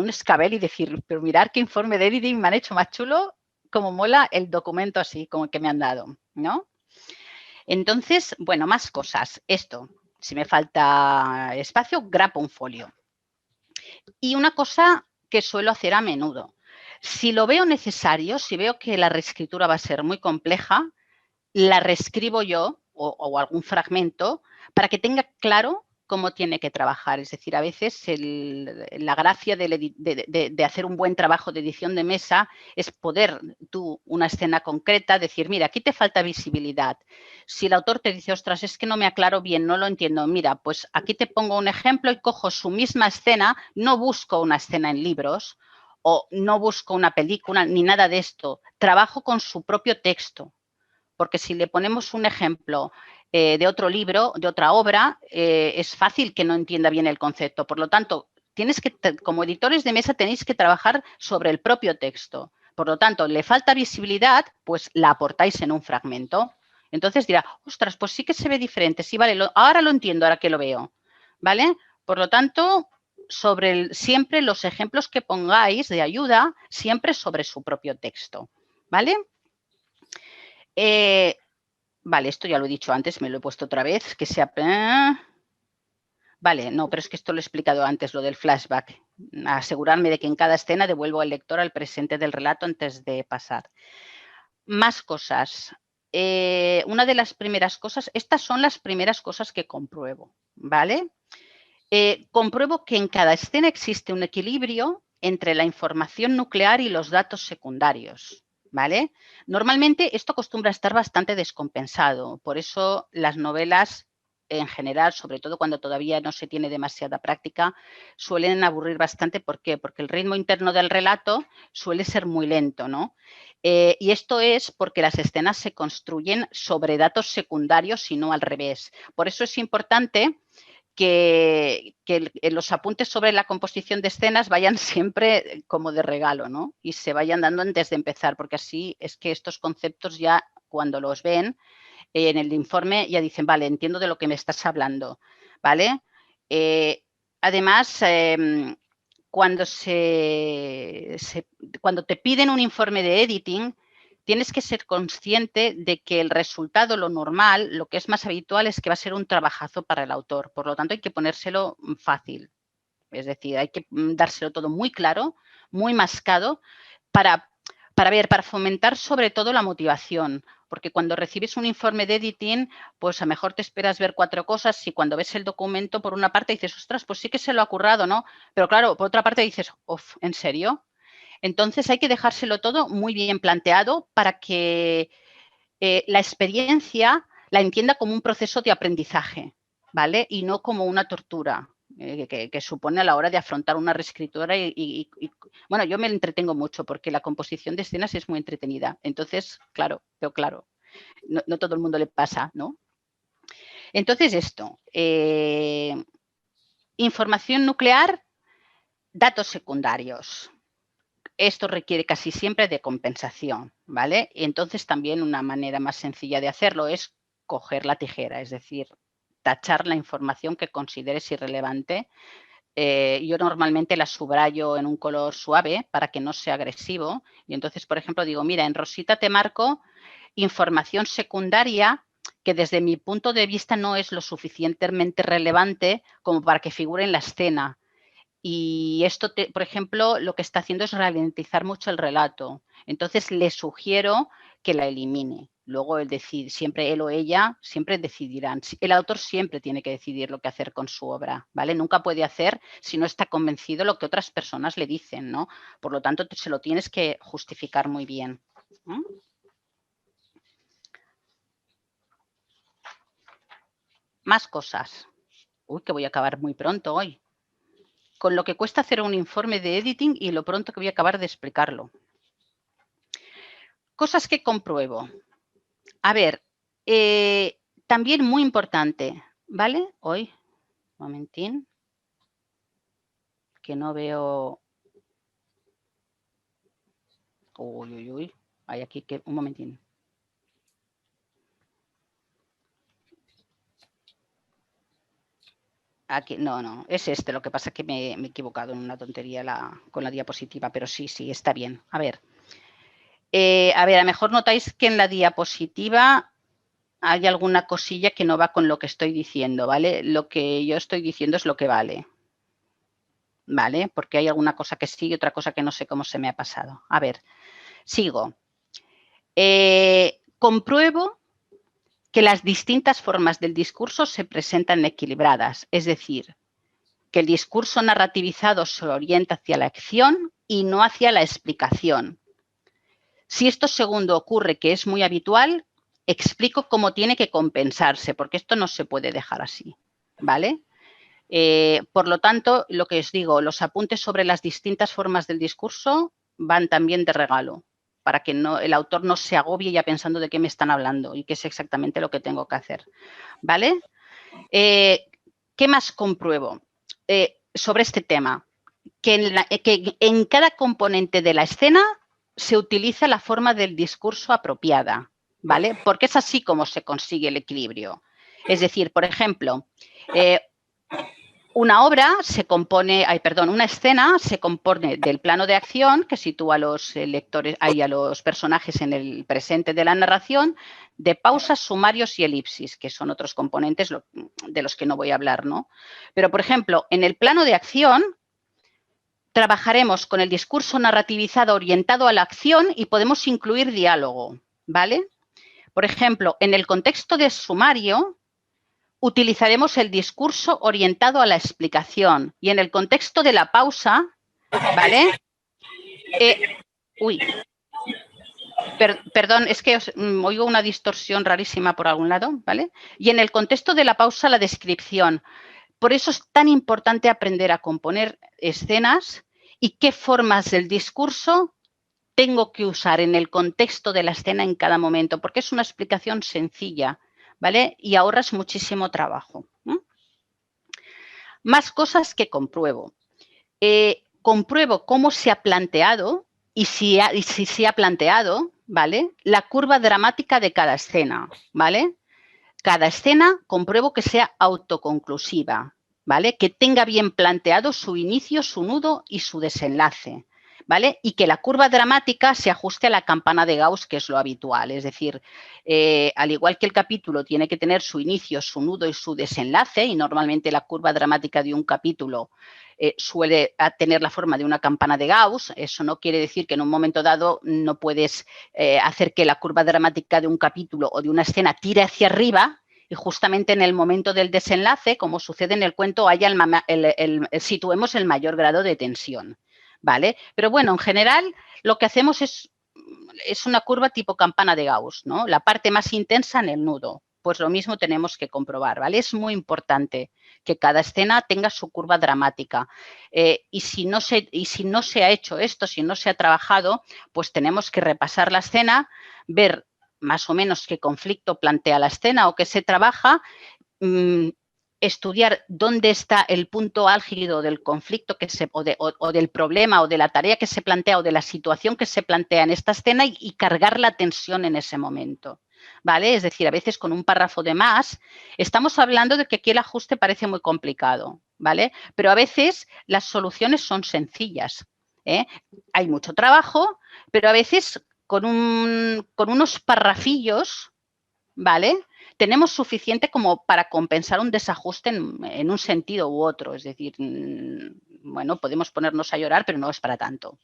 escabel y decir, pero mirar qué informe de editing me han hecho más chulo, como mola el documento así, como que me han dado, ¿no? Entonces, bueno, más cosas. Esto, si me falta espacio, grapo un folio. Y una cosa que suelo hacer a menudo, si lo veo necesario, si veo que la reescritura va a ser muy compleja, la reescribo yo o algún fragmento para que tenga claro cómo tiene que trabajar. Es decir, a veces la gracia de hacer un buen trabajo de edición de mesa es poder tú, una escena concreta, decir, mira, aquí te falta visibilidad. Si el autor te dice, ostras, es que no me aclaro bien, no lo entiendo, mira, pues aquí te pongo un ejemplo y cojo su misma escena, no busco una escena en libros o no busco una película ni nada de esto, trabajo con su propio texto. Porque si le ponemos un ejemplo de otro libro, de otra obra, es fácil que no entienda bien el concepto. Por lo tanto, como editores de mesa tenéis que trabajar sobre el propio texto. Por lo tanto, le falta visibilidad, pues la aportáis en un fragmento. Entonces dirá, ostras, pues sí que se ve diferente. Sí, vale, ahora lo entiendo, ahora que lo veo. ¿Vale? Por lo tanto, siempre los ejemplos que pongáis de ayuda, siempre sobre su propio texto. ¿Vale? Vale, esto ya lo he dicho antes, me lo he puesto otra vez, que sea... Vale, no, pero es que esto lo he explicado antes, lo del flashback. Asegurarme de que en cada escena devuelvo al lector al presente del relato antes de pasar. Más cosas. Una de las primeras cosas, estas son las primeras cosas que compruebo, ¿vale? Compruebo que en cada escena existe un equilibrio entre la información nuclear y los datos secundarios. ¿Vale? Normalmente esto acostumbra a estar bastante descompensado, por eso las novelas en general, sobre todo cuando todavía no se tiene demasiada práctica, suelen aburrir bastante. ¿Por qué? Porque el ritmo interno del relato suele ser muy lento, ¿no? Y esto es porque las escenas se construyen sobre datos secundarios y no al revés. Por eso es importante que los apuntes sobre la composición de escenas vayan siempre como de regalo, ¿no? Y se vayan dando antes de empezar, porque así es que estos conceptos ya cuando los ven en el informe ya dicen, vale, entiendo de lo que me estás hablando, ¿vale? Además, cuando te piden un informe de editing, tienes que ser consciente de que el resultado, lo normal, lo que es más habitual es que va a ser un trabajazo para el autor. Por lo tanto, hay que ponérselo fácil. Es decir, hay que dárselo todo muy claro, muy mascado, para fomentar sobre todo la motivación. Porque cuando recibes un informe de editing, pues a lo mejor te esperas ver 4 cosas y cuando ves el documento, por una parte dices, ostras, pues sí que se lo ha currado, ¿no? Pero claro, por otra parte dices, uf, ¿en serio? Entonces hay que dejárselo todo muy bien planteado para que la experiencia la entienda como un proceso de aprendizaje, ¿vale? Y no como una tortura que supone a la hora de afrontar una reescritura bueno, yo me entretengo mucho porque la composición de escenas es muy entretenida. Entonces, claro, pero claro, no todo el mundo le pasa, ¿no? Entonces esto, información nuclear, datos secundarios. Esto requiere casi siempre de compensación, ¿vale? Y entonces también una manera más sencilla de hacerlo es coger la tijera, es decir, tachar la información que consideres irrelevante. Yo normalmente la subrayo en un color suave para que no sea agresivo. Y entonces, por ejemplo, digo, mira, en rosita te marco información secundaria que desde mi punto de vista no es lo suficientemente relevante como para que figure en la escena. Y esto, por ejemplo, lo que está haciendo es ralentizar mucho el relato. Entonces, le sugiero que la elimine. Luego, siempre él o ella siempre decidirán. El autor siempre tiene que decidir lo que hacer con su obra, ¿vale? Nunca puede hacer si no está convencido lo que otras personas le dicen, ¿no? Por lo tanto, se lo tienes que justificar muy bien. Más cosas. Uy, que voy a acabar muy pronto hoy. Con lo que cuesta hacer un informe de editing y lo pronto que voy a acabar de explicarlo. Cosas que compruebo. A ver, también muy importante, ¿vale? Hoy, un momentín, que no veo... Uy, hay aquí que... Un momentín. Aquí, no, es este. Lo que pasa es que me he equivocado en una tontería con la diapositiva, pero sí, está bien. A ver, a lo mejor notáis que en la diapositiva hay alguna cosilla que no va con lo que estoy diciendo, ¿vale? Lo que yo estoy diciendo es lo que vale, ¿vale? Porque hay alguna cosa que sí y otra cosa que no sé cómo se me ha pasado. A ver, sigo. Compruebo que las distintas formas del discurso se presentan equilibradas, es decir, que el discurso narrativizado se orienta hacia la acción y no hacia la explicación. Si esto segundo ocurre, que es muy habitual, explico cómo tiene que compensarse, porque esto no se puede dejar así, ¿vale? Por lo tanto, lo que os digo, los apuntes sobre las distintas formas del discurso van también de regalo, para que el autor no se agobie ya pensando de qué me están hablando y qué es exactamente lo que tengo que hacer, ¿vale? ¿Qué más compruebo sobre este tema? Que en cada componente de la escena se utiliza la forma del discurso apropiada, ¿vale? Porque es así como se consigue el equilibrio. Es decir, por ejemplo, una escena se compone del plano de acción que sitúa a los lectores, a los personajes en el presente de la narración, de pausas, sumarios y elipsis, que son otros componentes de los que no voy a hablar, ¿no? Pero, por ejemplo, en el plano de acción trabajaremos con el discurso narrativizado orientado a la acción y podemos incluir diálogo, ¿vale? Por ejemplo, en el contexto de sumario, utilizaremos el discurso orientado a la explicación y en el contexto de la pausa, ¿vale? Perdón, es que oigo una distorsión rarísima por algún lado, ¿vale? Y en el contexto de la pausa, la descripción. Por eso es tan importante aprender a componer escenas y qué formas del discurso tengo que usar en el contexto de la escena en cada momento, porque es una explicación sencilla, ¿vale? Y ahorras muchísimo trabajo. Más cosas que compruebo. Compruebo cómo se ha planteado y si se ha planteado, ¿vale? La curva dramática de cada escena, ¿vale? Cada escena compruebo que sea autoconclusiva, ¿vale? Que tenga bien planteado su inicio, su nudo y su desenlace, ¿vale? Y que la curva dramática se ajuste a la campana de Gauss, que es lo habitual. Es decir, al igual que el capítulo tiene que tener su inicio, su nudo y su desenlace, y normalmente la curva dramática de un capítulo suele tener la forma de una campana de Gauss. Eso no quiere decir que en un momento dado no puedes hacer que la curva dramática de un capítulo o de una escena tire hacia arriba y justamente en el momento del desenlace, como sucede en el cuento, situemos el mayor grado de tensión, ¿vale? Pero bueno, en general lo que hacemos es una curva tipo campana de Gauss, ¿no? La parte más intensa en el nudo. Pues lo mismo tenemos que comprobar, ¿vale? Es muy importante que cada escena tenga su curva dramática. Y si no se ha hecho esto, si no se ha trabajado, pues tenemos que repasar la escena, ver más o menos qué conflicto plantea la escena o qué se trabaja, estudiar dónde está el punto álgido del conflicto o del problema o de la tarea que se plantea o de la situación que se plantea en esta escena y cargar la tensión en ese momento. ¿Vale? Es decir, a veces con un párrafo de más estamos hablando de que aquí el ajuste parece muy complicado, ¿vale? Pero a veces las soluciones son sencillas. Hay mucho trabajo, pero a veces con unos parrafillos, ¿vale? Tenemos suficiente como para compensar un desajuste en un sentido u otro. Es decir, bueno, podemos ponernos a llorar, pero no es para tanto.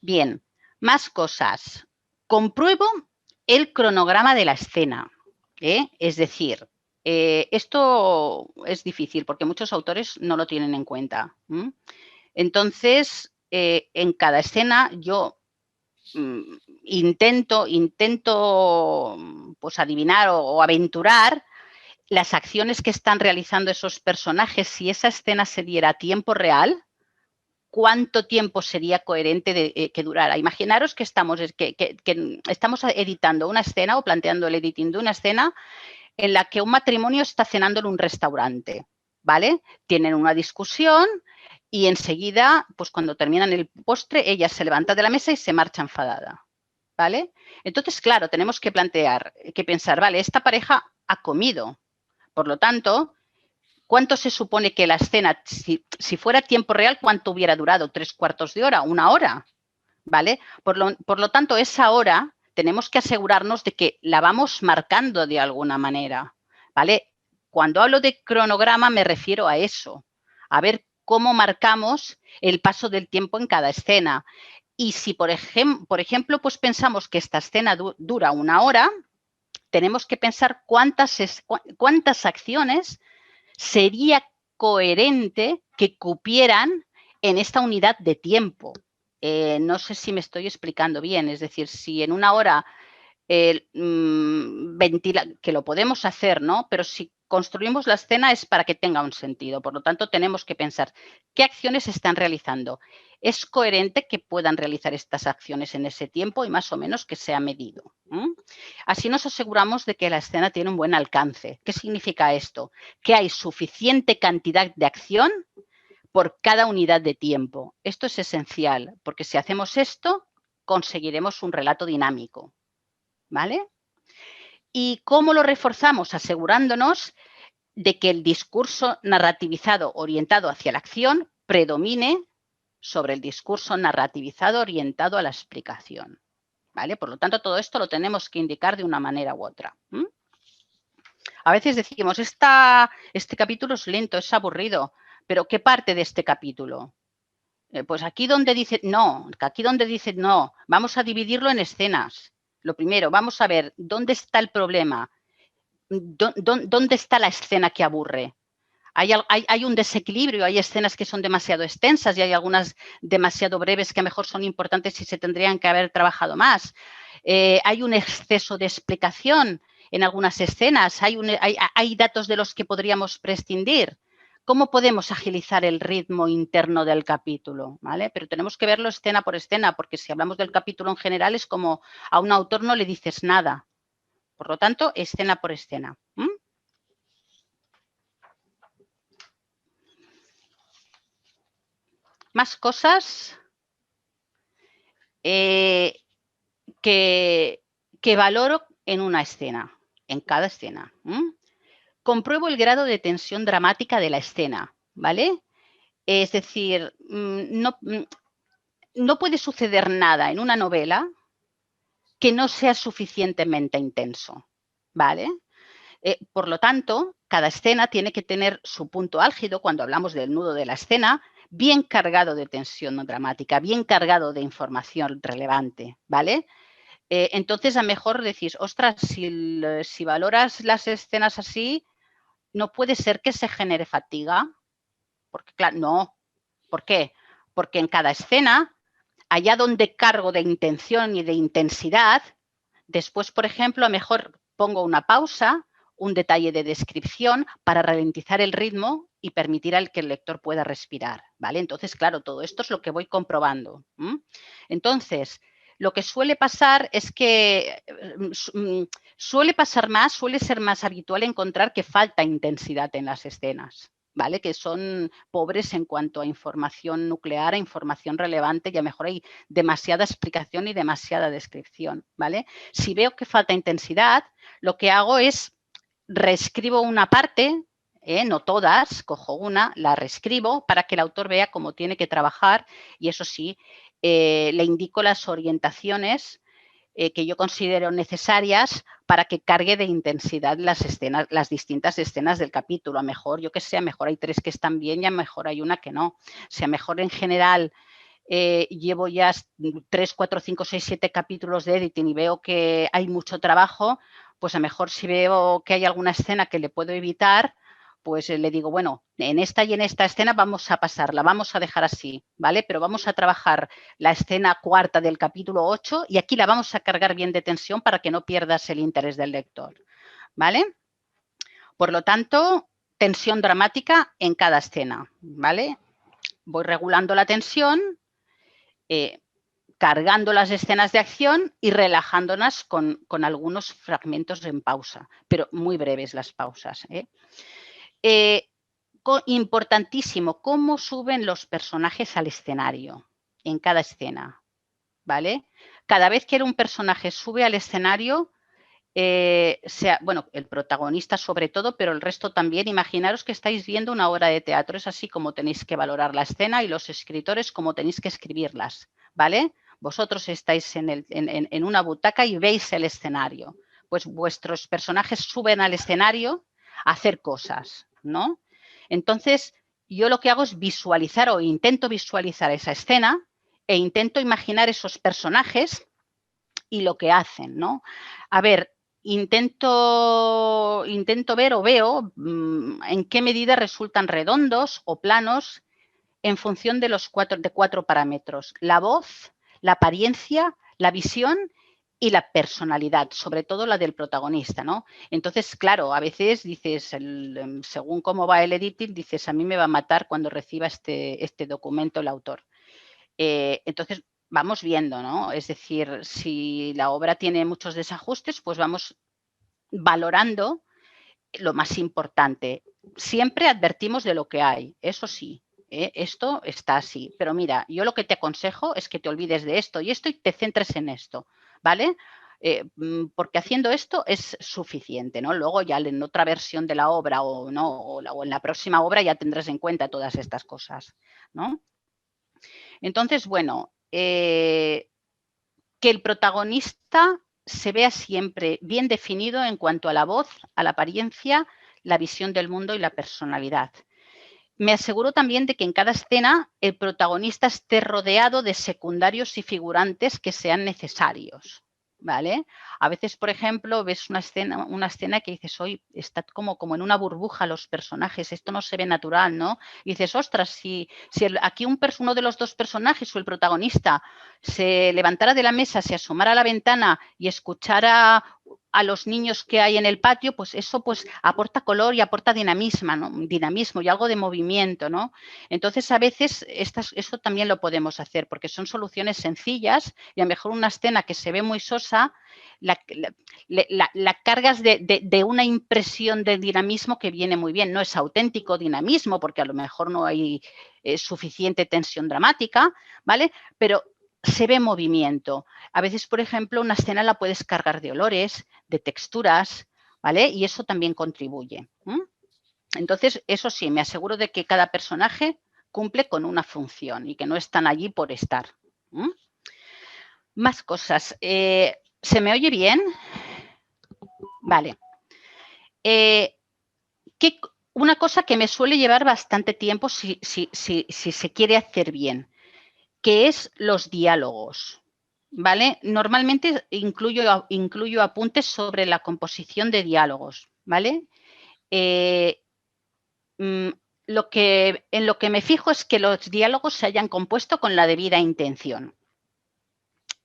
Bien, más cosas. Compruebo el cronograma de la escena. Es decir, esto es difícil porque muchos autores no lo tienen en cuenta. Entonces, en cada escena yo intento pues adivinar o aventurar las acciones que están realizando esos personajes. Si esa escena se diera a tiempo real, ¿cuánto tiempo sería coherente que durara? Imaginaros que estamos editando una escena o planteando el editing de una escena en la que un matrimonio está cenando en un restaurante, ¿vale? Tienen una discusión y enseguida, pues cuando terminan el postre, ella se levanta de la mesa y se marcha enfadada, ¿vale? Entonces, claro, tenemos que pensar, vale, esta pareja ha comido, por lo tanto, ¿cuánto se supone que la escena, si fuera tiempo real, cuánto hubiera durado? ¿3/4 de hora? ¿1 hora? ¿Vale? Por lo tanto, esa hora tenemos que asegurarnos de que la vamos marcando de alguna manera, ¿vale? Cuando hablo de cronograma me refiero a eso, a ver cómo marcamos el paso del tiempo en cada escena. Y si, por ejemplo, pues pensamos que esta escena dura 1 hora, tenemos que pensar cuántas acciones sería coherente que cupieran en esta unidad de tiempo. No sé si me estoy explicando bien, es decir, si en 1 hora que lo podemos hacer, ¿no? Pero si construimos la escena es para que tenga un sentido. Por lo tanto, tenemos que pensar qué acciones están realizando. ¿Es coherente que puedan realizar estas acciones en ese tiempo y más o menos que sea medido? Así nos aseguramos de que la escena tiene un buen alcance. ¿Qué significa esto? Que hay suficiente cantidad de acción por cada unidad de tiempo. Esto es esencial, porque si hacemos esto, conseguiremos un relato dinámico. ¿Vale? ¿Y cómo lo reforzamos? Asegurándonos de que el discurso narrativizado orientado hacia la acción predomine sobre el discurso narrativizado orientado a la explicación. ¿Vale? Por lo tanto, todo esto lo tenemos que indicar de una manera u otra. A veces decimos, este capítulo es lento, es aburrido, pero ¿qué parte de este capítulo? Pues aquí donde dice no, vamos a dividirlo en escenas. Lo primero, vamos a ver dónde está el problema, dónde está la escena que aburre. Hay un desequilibrio, hay escenas que son demasiado extensas y hay algunas demasiado breves que a lo mejor son importantes y se tendrían que haber trabajado más. Hay un exceso de explicación en algunas escenas, hay datos de los que podríamos prescindir. ¿Cómo podemos agilizar el ritmo interno del capítulo? ¿Vale? Pero tenemos que verlo escena por escena, porque si hablamos del capítulo en general es como a un autor no le dices nada. Por lo tanto, escena por escena. Más cosas que valoro en una escena, en cada escena. Compruebo el grado de tensión dramática de la escena, ¿vale? Es decir, no puede suceder nada en una novela que no sea suficientemente intenso, ¿vale? Por lo tanto, cada escena tiene que tener su punto álgido cuando hablamos del nudo de la escena, bien cargado de tensión dramática, bien cargado de información relevante, ¿vale? Entonces, a lo mejor decís, ostras, si valoras las escenas así, no puede ser que se genere fatiga. Porque, claro, no. ¿Por qué? Porque en cada escena, allá donde cargo de intención y de intensidad, después, por ejemplo, a lo mejor pongo una pausa, un detalle de descripción para ralentizar el ritmo y permitir al que el lector pueda respirar, ¿vale? Entonces, claro, todo esto es lo que voy comprobando. Entonces, lo que suele pasar es que suele ser más habitual encontrar que falta intensidad en las escenas, ¿vale? Que son pobres en cuanto a información nuclear, a información relevante y a lo mejor hay demasiada explicación y demasiada descripción, ¿vale? Si veo que falta intensidad, lo que hago es reescribo una parte, no todas, cojo una, la reescribo para que el autor vea cómo tiene que trabajar y eso sí, le indico las orientaciones que yo considero necesarias para que cargue de intensidad las escenas, las distintas escenas del capítulo. A mejor, yo que sé, a mejor hay 3 que están bien y a mejor hay una que no. Si a mejor en general llevo ya 3, 4, 5, 6, 7 capítulos de editing y veo que hay mucho trabajo, pues a lo mejor si veo que hay alguna escena que le puedo evitar, pues le digo, bueno, en esta y en esta escena vamos a pasarla, vamos a dejar así, ¿vale? Pero vamos a trabajar la escena cuarta del capítulo 8 y aquí la vamos a cargar bien de tensión para que no pierdas el interés del lector, ¿vale? Por lo tanto, tensión dramática en cada escena, ¿vale? Voy regulando la tensión, cargando las escenas de acción y relajándolas con algunos fragmentos en pausa, pero muy breves las pausas. Importantísimo, cómo suben los personajes al escenario en cada escena, ¿vale? Cada vez que un personaje sube al escenario, bueno, el protagonista sobre todo, pero el resto también, imaginaros que estáis viendo una obra de teatro, es así como tenéis que valorar la escena y los escritores como tenéis que escribirlas, ¿vale? Vosotros estáis en una butaca y veis el escenario, pues vuestros personajes suben al escenario a hacer cosas, ¿no? Entonces, yo lo que hago es visualizar o intento visualizar esa escena e intento imaginar esos personajes y lo que hacen, ¿no? A ver, intento ver o veo en qué medida resultan redondos o planos en función de los cuatro parámetros: la voz, la apariencia, la visión y la personalidad, sobre todo la del protagonista, ¿no? Entonces, claro, a veces dices, según cómo va el editing, dices, a mí me va a matar cuando reciba este documento el autor. Entonces, vamos viendo, ¿no? Es decir, si la obra tiene muchos desajustes, pues vamos valorando lo más importante. Siempre advertimos de lo que hay, eso sí. Esto está así, pero mira, yo lo que te aconsejo es que te olvides de esto y te centres en esto, ¿vale? Porque haciendo esto es suficiente, ¿no? Luego ya en otra versión de la obra o en la próxima obra ya tendrás en cuenta todas estas cosas, ¿no? Entonces, bueno, que el protagonista se vea siempre bien definido en cuanto a la voz, a la apariencia, la visión del mundo y la personalidad. Me aseguro también de que en cada escena el protagonista esté rodeado de secundarios y figurantes que sean necesarios, ¿vale? A veces, por ejemplo, ves una escena que dices, hoy está como en una burbuja los personajes, esto no se ve natural, ¿no? Y dices, ostras, si aquí uno de los dos personajes o el protagonista se levantara de la mesa, se asomara a la ventana y escuchara a los niños que hay en el patio, pues eso pues aporta color y aporta dinamismo, ¿no? Dinamismo y algo de movimiento, ¿no? Entonces, a veces esto también lo podemos hacer porque son soluciones sencillas y a lo mejor una escena que se ve muy sosa, la cargas de una impresión de dinamismo que viene muy bien. No es auténtico dinamismo porque a lo mejor no hay suficiente tensión dramática, ¿vale? Pero se ve movimiento. A veces, por ejemplo, una escena la puedes cargar de olores, de texturas, ¿vale? Y eso también contribuye. Entonces, eso sí, me aseguro de que cada personaje cumple con una función y que no están allí por estar. Más cosas. ¿Se me oye bien? Vale. Una cosa que me suele llevar bastante tiempo si se quiere hacer bien, que es los diálogos, ¿vale? Normalmente incluyo apuntes sobre la composición de diálogos, ¿vale? En lo que me fijo es que los diálogos se hayan compuesto con la debida intención,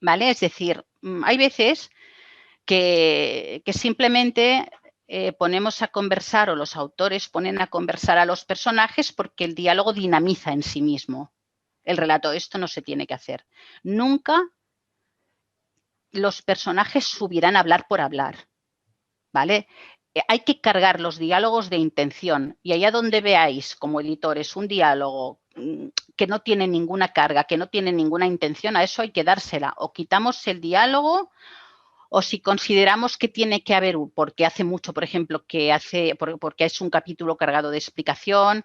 ¿vale? Es decir, hay veces que simplemente ponemos a conversar o los autores ponen a conversar a los personajes porque el diálogo dinamiza en sí mismo el relato. Esto no se tiene que hacer. Nunca los personajes subirán a hablar por hablar, ¿vale? Hay que cargar los diálogos de intención y allá donde veáis como editores un diálogo que no tiene ninguna carga, que no tiene ninguna intención, a eso hay que dársela. O quitamos el diálogo o si consideramos que tiene que haber, porque hace mucho, por ejemplo, porque es un capítulo cargado de explicación,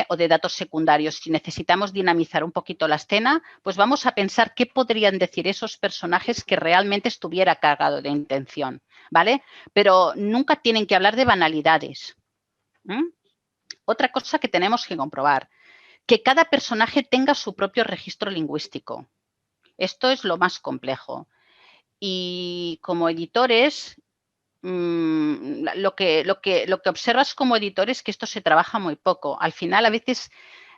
o de datos secundarios. Si necesitamos dinamizar un poquito la escena, pues vamos a pensar qué podrían decir esos personajes que realmente estuviera cargado de intención, ¿vale? Pero nunca tienen que hablar de banalidades. Otra cosa que tenemos que comprobar, que cada personaje tenga su propio registro lingüístico. Esto es lo más complejo. Y como editores, lo que observas como editor es que esto se trabaja muy poco. Al final, a veces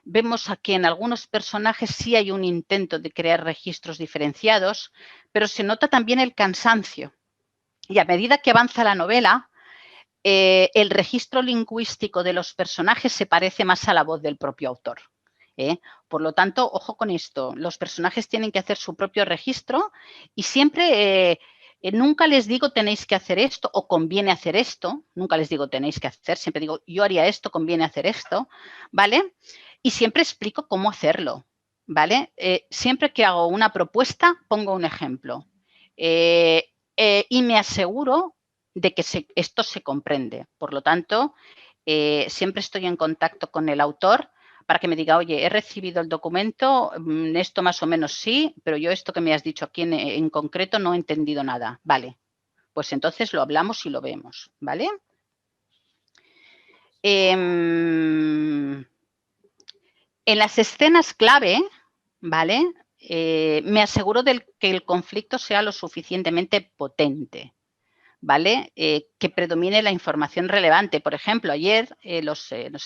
vemos aquí en algunos personajes sí hay un intento de crear registros diferenciados, pero se nota también el cansancio. Y a medida que avanza la novela, el registro lingüístico de los personajes se parece más a la voz del propio autor. Por lo tanto, ojo con esto, los personajes tienen que hacer su propio registro y siempre, nunca les digo tenéis que hacer esto o conviene hacer esto, nunca les digo tenéis que hacer, siempre digo yo haría esto, conviene hacer esto, ¿vale? Y siempre explico cómo hacerlo, ¿vale? Siempre que hago una propuesta, pongo un ejemplo y me aseguro de que esto se comprende. Por lo tanto, siempre estoy en contacto con el autor para que me diga, oye, he recibido el documento, esto más o menos sí, pero yo esto que me has dicho aquí en concreto no he entendido nada. Vale, pues entonces lo hablamos y lo vemos, ¿vale? En las escenas clave, ¿vale? Me aseguro de que el conflicto sea lo suficientemente potente, ¿vale? Que predomine la información relevante. Por ejemplo, ayer,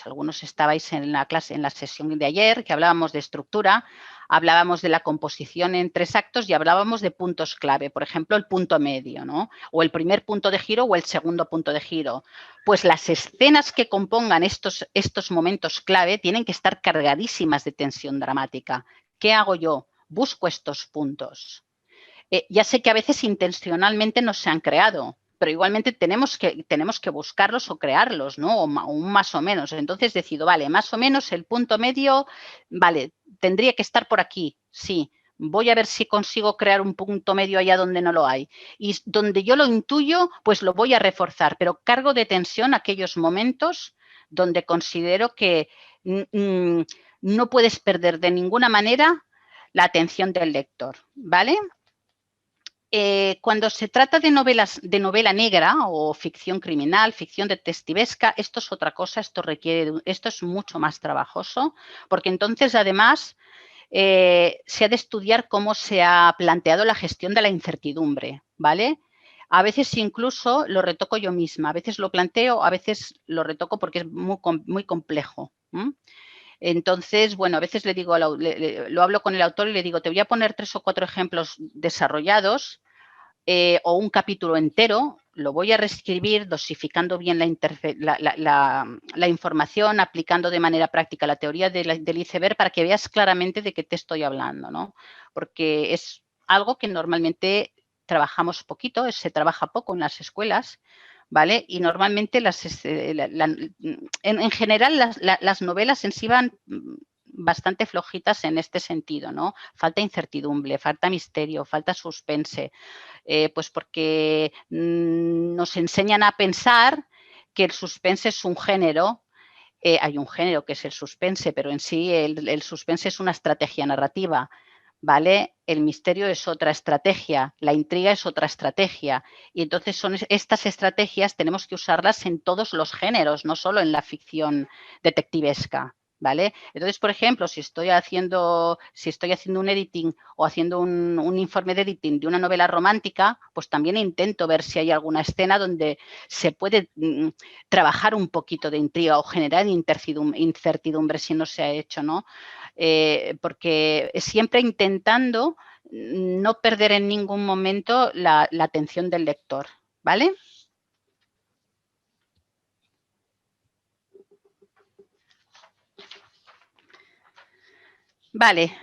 algunos estabais en la clase, en la sesión de ayer, que hablábamos de estructura, hablábamos de la composición en 3 actos y hablábamos de puntos clave. Por ejemplo, el punto medio, ¿no? O el primer punto de giro o el segundo punto de giro. Pues las escenas que compongan estos momentos clave tienen que estar cargadísimas de tensión dramática. ¿Qué hago yo? Busco estos puntos. Ya sé que a veces intencionalmente no se han creado, pero igualmente tenemos que buscarlos o crearlos, ¿no? O más o menos. Entonces decido, vale, más o menos el punto medio, vale, tendría que estar por aquí, sí. Voy a ver si consigo crear un punto medio allá donde no lo hay. Y donde yo lo intuyo, pues lo voy a reforzar, pero cargo de tensión aquellos momentos donde considero que no puedes perder de ninguna manera la atención del lector, ¿vale? Cuando se trata de novela negra o ficción criminal, ficción detectivesca, esto es otra cosa, esto es mucho más trabajoso, porque entonces además se ha de estudiar cómo se ha planteado la gestión de la incertidumbre, ¿vale? A veces incluso lo retoco yo misma, a veces lo planteo, a veces lo retoco porque es muy complejo. Entonces, bueno, a veces le digo, lo hablo con el autor y le digo, te voy a poner 3 o 4 ejemplos desarrollados o un capítulo entero, lo voy a reescribir dosificando bien la información, aplicando de manera práctica la teoría del iceberg para que veas claramente de qué te estoy hablando, ¿no? Porque es algo que normalmente trabajamos poquito, se trabaja poco en las escuelas, ¿vale? Y normalmente en general las novelas en sí van bastante flojitas en este sentido, ¿no? Falta incertidumbre, falta misterio, falta suspense, pues porque nos enseñan a pensar que el suspense es un género. Hay un género que es el suspense, pero en sí el suspense es una estrategia narrativa, ¿vale? El misterio es otra estrategia, la intriga es otra estrategia. Y entonces son estas estrategias tenemos que usarlas en todos los géneros, no solo en la ficción detectivesca, ¿vale? Entonces, por ejemplo, si estoy haciendo un editing o haciendo un informe de editing de una novela romántica, pues también intento ver si hay alguna escena donde se puede trabajar un poquito de intriga o generar incertidumbre si no se ha hecho, ¿no? Porque siempre intentando no perder en ningún momento la atención del lector, ¿vale? Vale,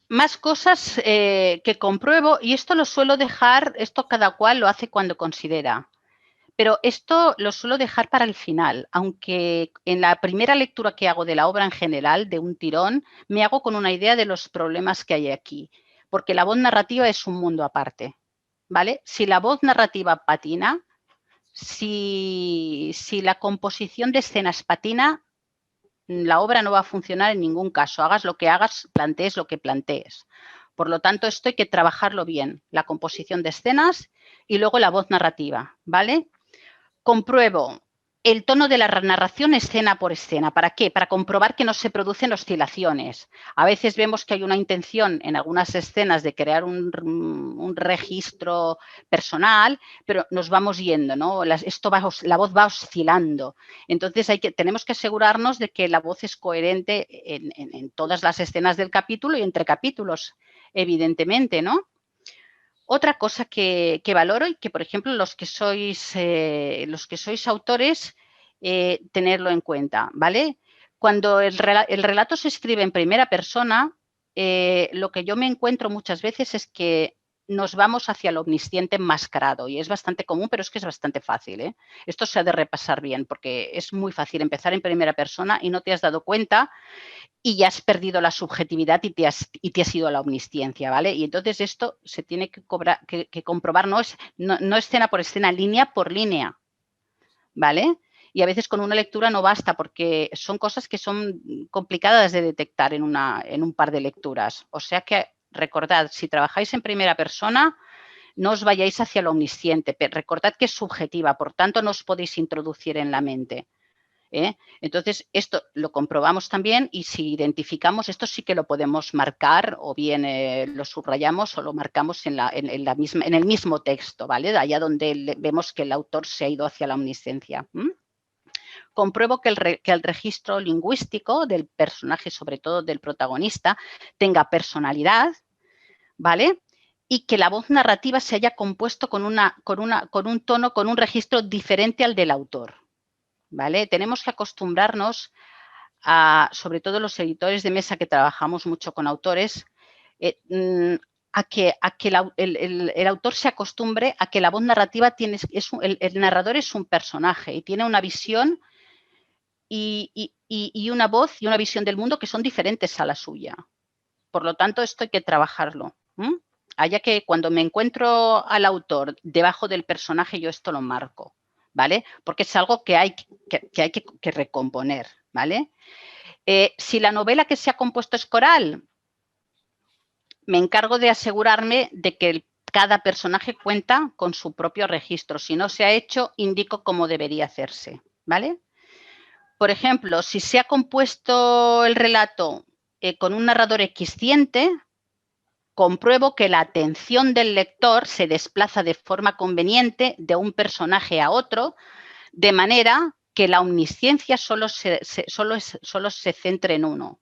más cosas que compruebo y esto lo suelo dejar, esto cada cual lo hace cuando considera, pero esto lo suelo dejar para el final, aunque en la primera lectura que hago de la obra en general, de un tirón, me hago con una idea de los problemas que hay aquí, porque la voz narrativa es un mundo aparte, ¿vale? Si la voz narrativa patina, si la composición de escenas patina, la obra no va a funcionar en ningún caso. Hagas lo que hagas, plantees lo que plantees. Por lo tanto, esto hay que trabajarlo bien, la composición de escenas y luego la voz narrativa, ¿vale? Compruebo el tono de la narración escena por escena. ¿Para qué? Para comprobar que no se producen oscilaciones. A veces vemos que hay una intención en algunas escenas de crear un registro personal, pero nos vamos yendo, ¿no? La voz va oscilando. Entonces tenemos que asegurarnos de que la voz es coherente en todas las escenas del capítulo y entre capítulos, evidentemente, ¿no? Otra cosa que valoro y que, por ejemplo, los que sois autores, tenerlo en cuenta, ¿vale? Cuando el relato se escribe en primera persona, lo que yo me encuentro muchas veces es que nos vamos hacia el omnisciente enmascarado y es bastante común, pero es que es bastante fácil, ¿eh? Esto se ha de repasar bien porque es muy fácil empezar en primera persona y no te has dado cuenta y ya has perdido la subjetividad y te has ido a la omnisciencia, ¿vale? Y entonces esto se tiene que comprobar, no escena por escena, línea por línea, ¿vale? Y a veces con una lectura no basta porque son cosas que son complicadas de detectar en un par de lecturas. O sea que recordad, si trabajáis en primera persona, no os vayáis hacia lo omnisciente. Recordad que es subjetiva, por tanto no os podéis introducir en la mente. Entonces, esto lo comprobamos también y si identificamos, esto sí que lo podemos marcar o bien lo subrayamos o lo marcamos en el mismo texto, ¿vale? Allá donde vemos que el autor se ha ido hacia la omnisciencia. Compruebo que el registro lingüístico del personaje, sobre todo del protagonista, tenga personalidad, ¿vale? Y que la voz narrativa se haya compuesto con un tono, con un registro diferente al del autor. ¿Vale? Tenemos que acostumbrarnos sobre todo los editores de mesa que trabajamos mucho con autores, a que el autor se acostumbre a que la voz narrativa el narrador es un personaje y tiene una visión y una voz y una visión del mundo que son diferentes a la suya. Por lo tanto, esto hay que trabajarlo. Allá que cuando me encuentro al autor debajo del personaje, yo esto lo marco, ¿vale? Porque es algo que hay que recomponer, ¿vale? Si la novela que se ha compuesto es coral, me encargo de asegurarme de que cada personaje cuenta con su propio registro. Si no se ha hecho, indico cómo debería hacerse, ¿vale? Por ejemplo, si se ha compuesto el relato con un narrador equisciente, compruebo que la atención del lector se desplaza de forma conveniente de un personaje a otro, de manera que la omnisciencia solo se centre en uno.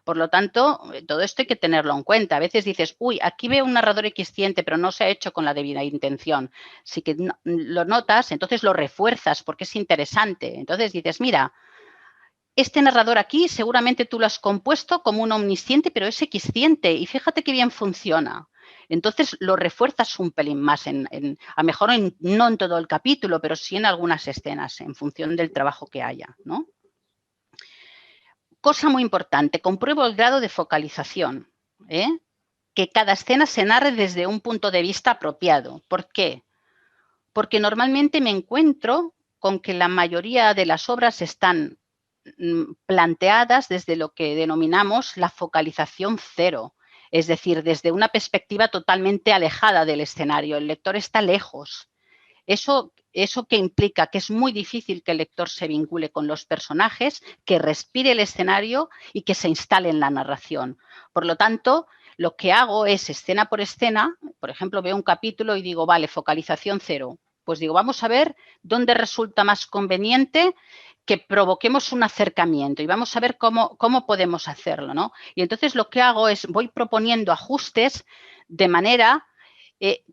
Por lo tanto, todo esto hay que tenerlo en cuenta. A veces dices, uy, aquí veo un narrador equisciente, pero no se ha hecho con la debida intención. Si que lo notas, entonces lo refuerzas porque es interesante. Entonces dices, mira, este narrador aquí seguramente tú lo has compuesto como un omnisciente, pero es equisciente y fíjate qué bien funciona. Entonces lo refuerzas un pelín más, a lo mejor no en todo el capítulo, pero sí en algunas escenas, en función del trabajo que haya, ¿no? Cosa muy importante, compruebo el grado de focalización, que cada escena se narre desde un punto de vista apropiado. ¿Por qué? Porque normalmente me encuentro con que la mayoría de las obras están planteadas desde lo que denominamos la focalización cero, es decir, desde una perspectiva totalmente alejada del escenario. El lector está lejos. ¿Eso qué implica? Que es muy difícil que el lector se vincule con los personajes, que respire el escenario y que se instale en la narración. Por lo tanto, lo que hago es escena por escena, por ejemplo, veo un capítulo y digo, vale, focalización cero. Pues digo, vamos a ver dónde resulta más conveniente que provoquemos un acercamiento y vamos a ver cómo podemos hacerlo, ¿no? Y entonces lo que hago es voy proponiendo ajustes de manera que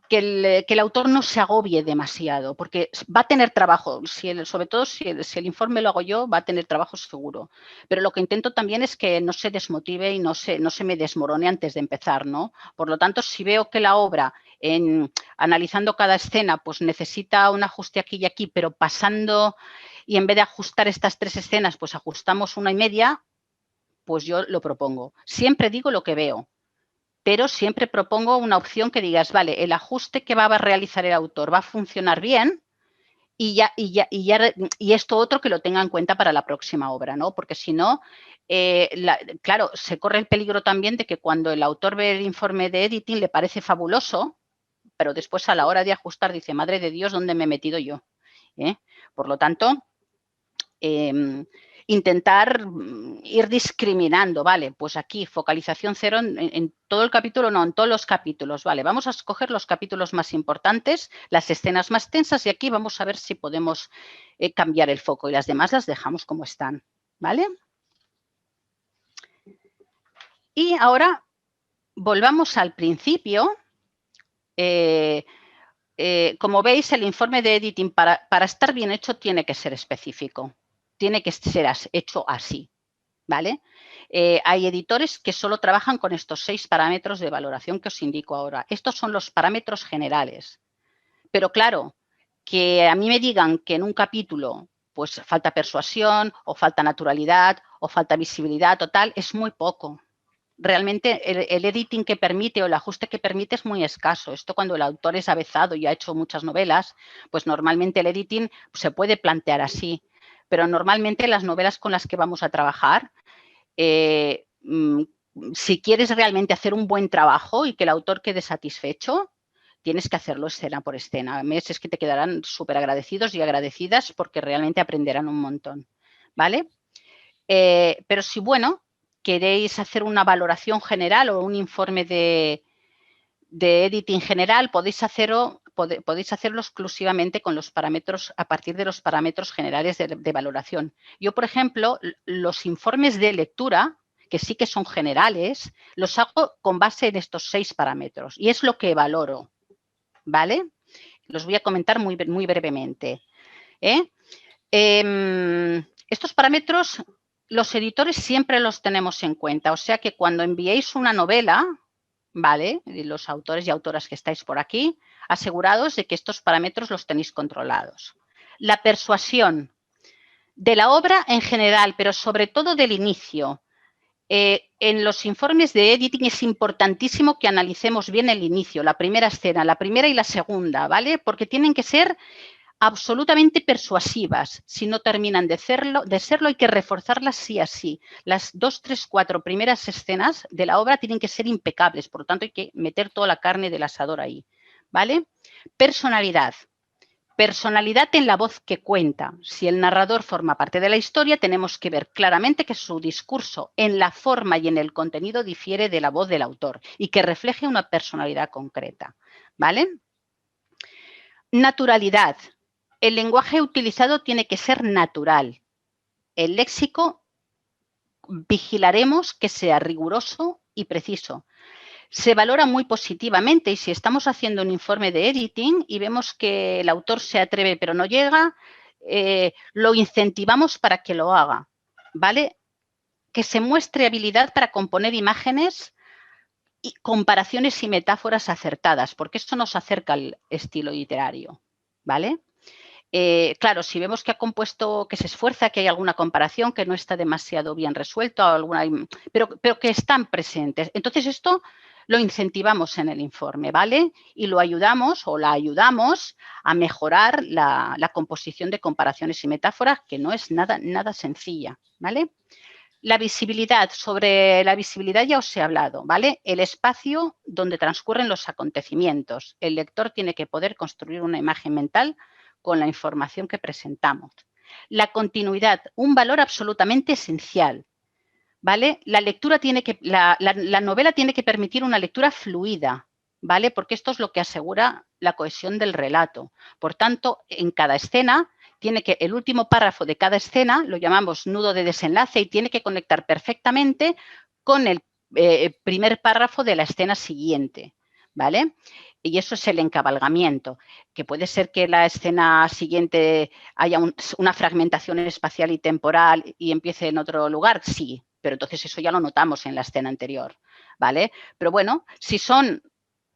el autor no se agobie demasiado, porque va a tener trabajo, sobre todo si el informe lo hago yo, va a tener trabajo seguro. Pero lo que intento también es que no se desmotive y no se me desmorone antes de empezar, ¿no? Por lo tanto, si veo que la obra, analizando cada escena, pues necesita un ajuste aquí y aquí, pero pasando y en vez de ajustar estas 3 escenas, pues ajustamos 1,5, pues yo lo propongo. Siempre digo lo que veo, pero siempre propongo una opción que digas, vale, el ajuste que va a realizar el autor va a funcionar bien y esto otro que lo tenga en cuenta para la próxima obra, ¿no? Porque si no, claro, se corre el peligro también de que cuando el autor ve el informe de editing le parece fabuloso, pero después a la hora de ajustar dice, madre de Dios, ¿dónde me he metido yo? Por lo tanto, intentar ir discriminando, vale, pues aquí focalización cero en todo el capítulo, no, en todos los capítulos, vale, vamos a escoger los capítulos más importantes, las escenas más tensas y aquí vamos a ver si podemos cambiar el foco y las demás las dejamos como están, ¿vale? Y ahora volvamos al principio. Como veis, el informe de editing para estar bien hecho tiene que ser específico, tiene que ser hecho así, ¿vale? Hay editores que solo trabajan con estos 6 parámetros de valoración que os indico ahora. Estos son los parámetros generales. Pero claro, que a mí me digan que en un capítulo pues falta persuasión o falta naturalidad o falta visibilidad total, es muy poco. Realmente el editing que permite o el ajuste que permite es muy escaso. Esto cuando el autor es avezado y ha hecho muchas novelas, pues normalmente el editing se puede plantear así. Pero normalmente las novelas con las que vamos a trabajar, si quieres realmente hacer un buen trabajo y que el autor quede satisfecho, tienes que hacerlo escena por escena. Es que te quedarán súper agradecidos y agradecidas porque realmente aprenderán un montón, ¿vale? Pero si, bueno, queréis hacer una valoración general o un informe de editing general, podéis hacerlo exclusivamente con los parámetros, a partir de los parámetros generales de valoración. Yo, por ejemplo, los informes de lectura, que sí que son generales, los hago con base en estos 6 parámetros y es lo que valoro, ¿vale? Los voy a comentar muy brevemente. Estos parámetros los editores siempre los tenemos en cuenta, o sea que cuando enviéis una novela, ¿vale? Los autores y autoras que estáis por aquí, asegurados de que estos parámetros los tenéis controlados. La persuasión de la obra en general, pero sobre todo del inicio. En los informes de editing es importantísimo que analicemos bien el inicio, la primera escena, la primera y la segunda, ¿vale? Porque tienen que ser absolutamente persuasivas. Si no terminan de serlo, hay que reforzarlas sí a sí. Las 2, 3, 4 primeras escenas de la obra tienen que ser impecables, por lo tanto hay que meter toda la carne del asador ahí, ¿vale? Personalidad. Personalidad en la voz que cuenta. Si el narrador forma parte de la historia, tenemos que ver claramente que su discurso en la forma y en el contenido difiere de la voz del autor y que refleje una personalidad concreta, ¿vale? Naturalidad. El lenguaje utilizado tiene que ser natural. El léxico vigilaremos que sea riguroso y preciso. Se valora muy positivamente y si estamos haciendo un informe de editing y vemos que el autor se atreve pero no llega, lo incentivamos para que lo haga, ¿vale? Que se muestre habilidad para componer imágenes y comparaciones y metáforas acertadas, porque esto nos acerca al estilo literario, ¿vale? Claro, si vemos que ha compuesto, que se esfuerza, que hay alguna comparación que no está demasiado bien resuelto, pero que están presentes. Entonces, esto lo incentivamos en el informe, ¿vale? Y lo ayudamos o la ayudamos a mejorar la composición de comparaciones y metáforas, que no es nada sencilla, ¿vale? La visibilidad, sobre la visibilidad ya os he hablado, ¿vale? El espacio donde transcurren los acontecimientos. El lector tiene que poder construir una imagen mental con la información que presentamos. La continuidad, un valor absolutamente esencial, ¿vale? La novela tiene que permitir una lectura fluida, ¿vale? Porque esto es lo que asegura la cohesión del relato. Por tanto, en cada escena el último párrafo de cada escena lo llamamos nudo de desenlace y tiene que conectar perfectamente con el primer párrafo de la escena siguiente, ¿vale? Y eso es el encabalgamiento, que puede ser que la escena siguiente haya una fragmentación espacial y temporal y empiece en otro lugar, sí, pero entonces eso ya lo notamos en la escena anterior, ¿vale? Pero bueno, si son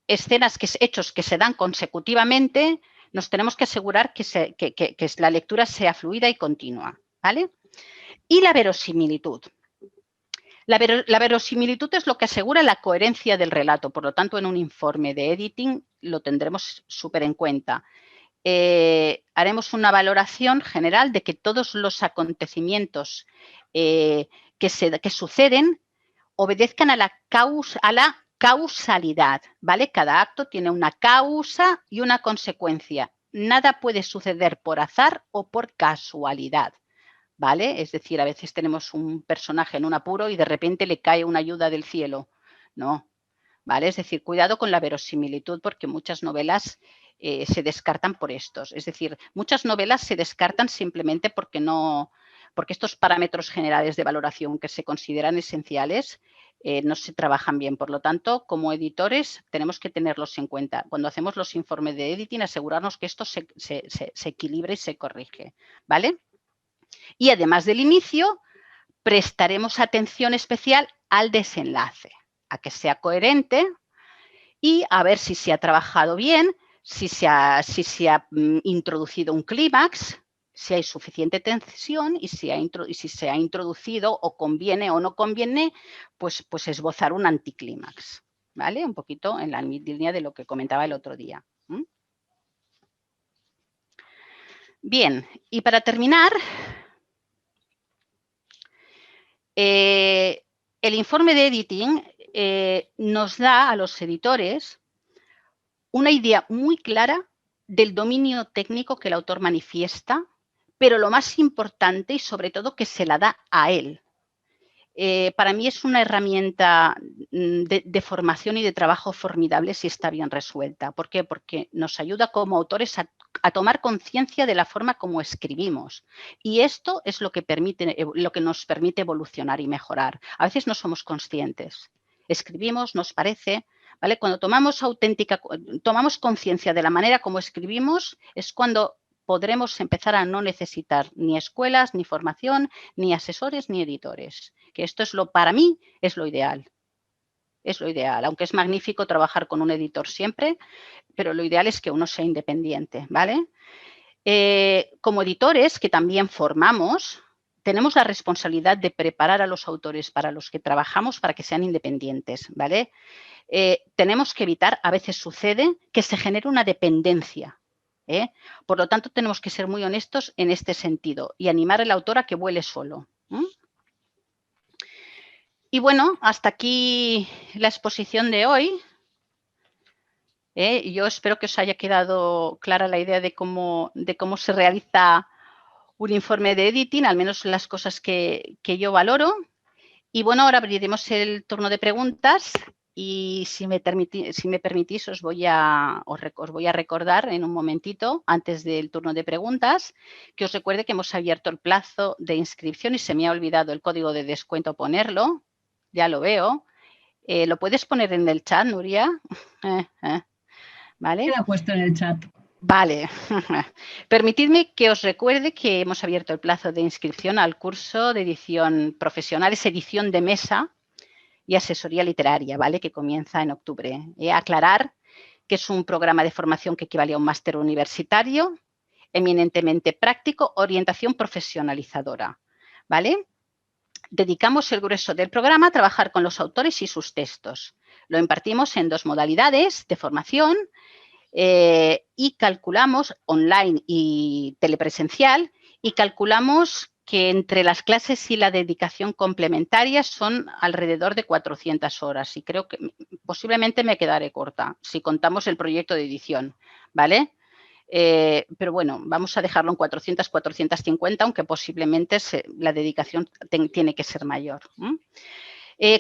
escenas, hechos que se dan consecutivamente, nos tenemos que asegurar que la lectura sea fluida y continua, ¿vale? Y la verosimilitud. La verosimilitud es lo que asegura la coherencia del relato, por lo tanto, en un informe de editing lo tendremos súper en cuenta. haremos una valoración general de que todos los acontecimientos que suceden obedezcan a la causalidad, ¿vale? Cada acto tiene una causa y una consecuencia. Nada puede suceder por azar o por casualidad, ¿vale? Es decir, a veces tenemos un personaje en un apuro y de repente le cae una ayuda del cielo. No, ¿vale? Es decir, cuidado con la verosimilitud porque muchas novelas se descartan por estos. Es decir, muchas novelas se descartan simplemente porque estos parámetros generales de valoración que se consideran esenciales no se trabajan bien. Por lo tanto, como editores tenemos que tenerlos en cuenta. Cuando hacemos los informes de editing, asegurarnos que esto se equilibre y se corrige, ¿vale? Y además del inicio, prestaremos atención especial al desenlace, a que sea coherente y a ver si se ha trabajado bien, si se ha introducido un clímax, si hay suficiente tensión y si se ha introducido o conviene o no conviene, pues esbozar un anticlímax, ¿vale? Un poquito en la línea de lo que comentaba el otro día. Bien, y para terminar, el informe de editing nos da a los editores una idea muy clara del dominio técnico que el autor manifiesta, pero lo más importante y sobre todo que se la da a él. Para mí es una herramienta de formación y de trabajo formidable si está bien resuelta. ¿Por qué? Porque nos ayuda como autores a tomar conciencia de la forma como escribimos. Y esto es lo que nos permite evolucionar y mejorar. A veces no somos conscientes. Escribimos, nos parece, ¿vale? Cuando tomamos conciencia de la manera como escribimos, es cuando podremos empezar a no necesitar ni escuelas, ni formación, ni asesores, ni editores. Que esto para mí es lo ideal. Es lo ideal, aunque es magnífico trabajar con un editor siempre, pero lo ideal es que uno sea independiente, ¿vale? Como editores, que también formamos, tenemos la responsabilidad de preparar a los autores para los que trabajamos para que sean independientes, ¿vale? Tenemos que evitar, a veces sucede, que se genere una dependencia. Por lo tanto, tenemos que ser muy honestos en este sentido y animar al autor a que vuele solo. Y bueno, hasta aquí la exposición de hoy. Yo espero que os haya quedado clara la idea de cómo se realiza un informe de editing, al menos las cosas que yo valoro. Y bueno, ahora abriremos el turno de preguntas y si me permitís os voy a recordar en un momentito, antes del turno de preguntas, que os recuerde que hemos abierto el plazo de inscripción y se me ha olvidado el código de descuento ponerlo. Ya lo veo. ¿Lo puedes poner en el chat, Nuria? ¿Vale? Queda puesto en el chat. Vale. Permitidme que os recuerde que hemos abierto el plazo de inscripción al curso de edición profesional, es edición de mesa y asesoría literaria, ¿vale? Que comienza en octubre. Aclarar que es un programa de formación que equivale a un máster universitario, eminentemente práctico, orientación profesionalizadora, ¿vale? Dedicamos el grueso del programa a trabajar con los autores y sus textos. Lo impartimos en 2 modalidades de formación y calculamos online y telepresencial y calculamos que entre las clases y la dedicación complementaria son alrededor de 400 horas y creo que posiblemente me quedaré corta si contamos el proyecto de edición, ¿vale? Pero bueno, vamos a dejarlo en 400, 450, aunque posiblemente la dedicación tiene que ser mayor.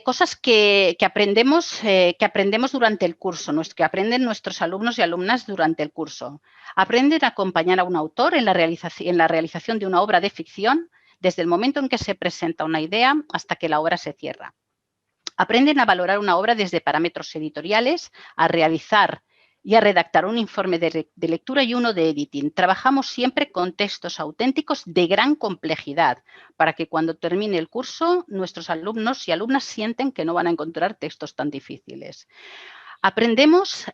Cosas que aprendemos durante el curso, que aprenden nuestros alumnos y alumnas durante el curso. Aprenden a acompañar a un autor en la realización de una obra de ficción desde el momento en que se presenta una idea hasta que la obra se cierra. Aprenden a valorar una obra desde parámetros editoriales, a realizar y a redactar un informe de lectura y uno de editing. Trabajamos siempre con textos auténticos de gran complejidad para que cuando termine el curso nuestros alumnos y alumnas sienten que no van a encontrar textos tan difíciles. Aprendemos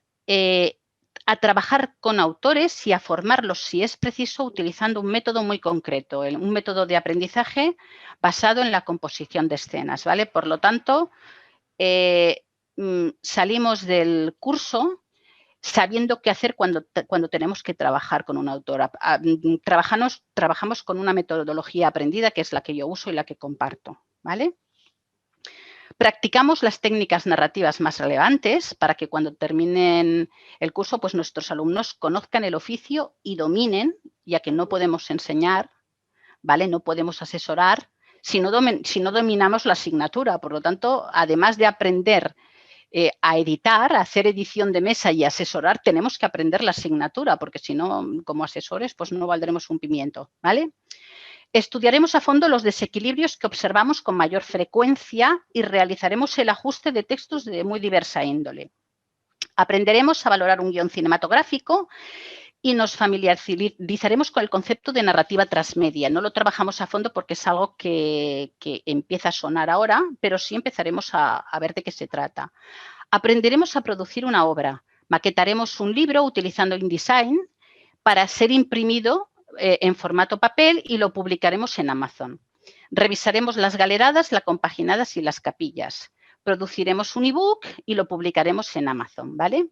a trabajar con autores y a formarlos, si es preciso, utilizando un método muy concreto, un método de aprendizaje basado en la composición de escenas, ¿vale? Por lo tanto, salimos del curso sabiendo qué hacer cuando tenemos que trabajar con un autor. Trabajamos con una metodología aprendida, que es la que yo uso y la que comparto, ¿vale? Practicamos las técnicas narrativas más relevantes para que cuando terminen el curso, pues nuestros alumnos conozcan el oficio y dominen, ya que no podemos enseñar, ¿vale? No podemos asesorar si no dominamos la asignatura. Por lo tanto, además de aprender a editar, a hacer edición de mesa y asesorar, tenemos que aprender la asignatura, porque si no, como asesores, pues no valdremos un pimiento, ¿vale? Estudiaremos a fondo los desequilibrios que observamos con mayor frecuencia y realizaremos el ajuste de textos de muy diversa índole. Aprenderemos a valorar un guión cinematográfico y nos familiarizaremos con el concepto de narrativa transmedia. No lo trabajamos a fondo porque es algo que empieza a sonar ahora, pero sí empezaremos a ver de qué se trata. Aprenderemos a producir una obra. Maquetaremos un libro utilizando InDesign para ser imprimido en formato papel y lo publicaremos en Amazon. Revisaremos las galeradas, las compaginadas y las capillas. Produciremos un ebook y lo publicaremos en Amazon, ¿vale?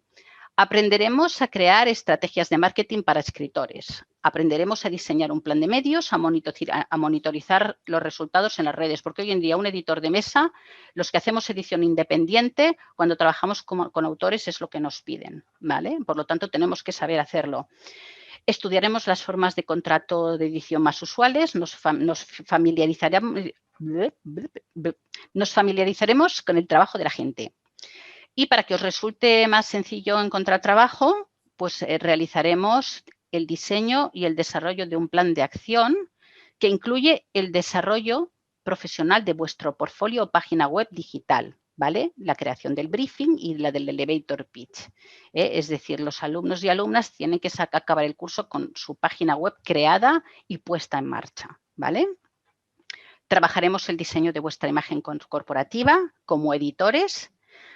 Aprenderemos a crear estrategias de marketing para escritores. Aprenderemos a diseñar un plan de medios, a monitorizar los resultados en las redes, porque hoy en día un editor de mesa, los que hacemos edición independiente, cuando trabajamos con autores es lo que nos piden, ¿vale? Por lo tanto, tenemos que saber hacerlo. Estudiaremos las formas de contrato de edición más usuales, nos familiarizaremos con el trabajo de la gente. Y para que os resulte más sencillo encontrar trabajo, pues realizaremos el diseño y el desarrollo de un plan de acción que incluye el desarrollo profesional de vuestro portfolio o página web digital, ¿vale? La creación del briefing y la del elevator pitch. Es decir, los alumnos y alumnas tienen que acabar el curso con su página web creada y puesta en marcha, ¿vale? Trabajaremos el diseño de vuestra imagen corporativa como editores,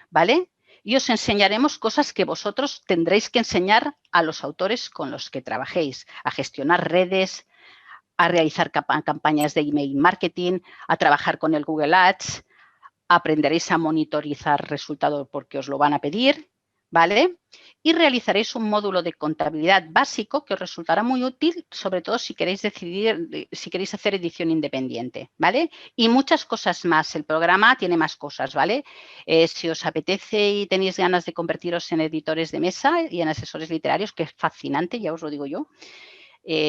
¿vale? Y os enseñaremos cosas que vosotros tendréis que enseñar a los autores con los que trabajéis, a gestionar redes, a realizar campañas de email marketing, a trabajar con el Google Ads, aprenderéis a monitorizar resultados porque os lo van a pedir, ¿vale? Y realizaréis un módulo de contabilidad básico que os resultará muy útil, sobre todo si queréis hacer edición independiente, ¿vale? Y muchas cosas más. El programa tiene más cosas, ¿vale? Si os apetece y tenéis ganas de convertiros en editores de mesa y en asesores literarios, que es fascinante, ya os lo digo yo,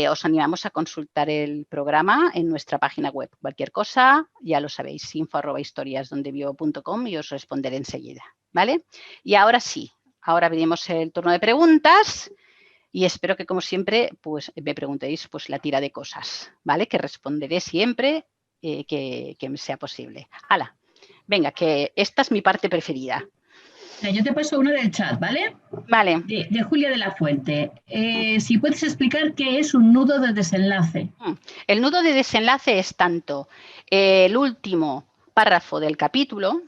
os animamos a consultar el programa en nuestra página web. Cualquier cosa, ya lo sabéis, info@historiasdondevio.com y os responderé enseguida, ¿vale? Y ahora sí, ahora veremos el turno de preguntas y espero que, como siempre, pues me preguntéis pues, la tira de cosas, ¿vale? Que responderé siempre que me sea posible. ¡Hala! Venga, que esta es mi parte preferida. Yo te paso una del chat, ¿vale? Vale. De Julia de la Fuente. Si puedes explicar qué es un nudo de desenlace. El nudo de desenlace es tanto el último párrafo del capítulo,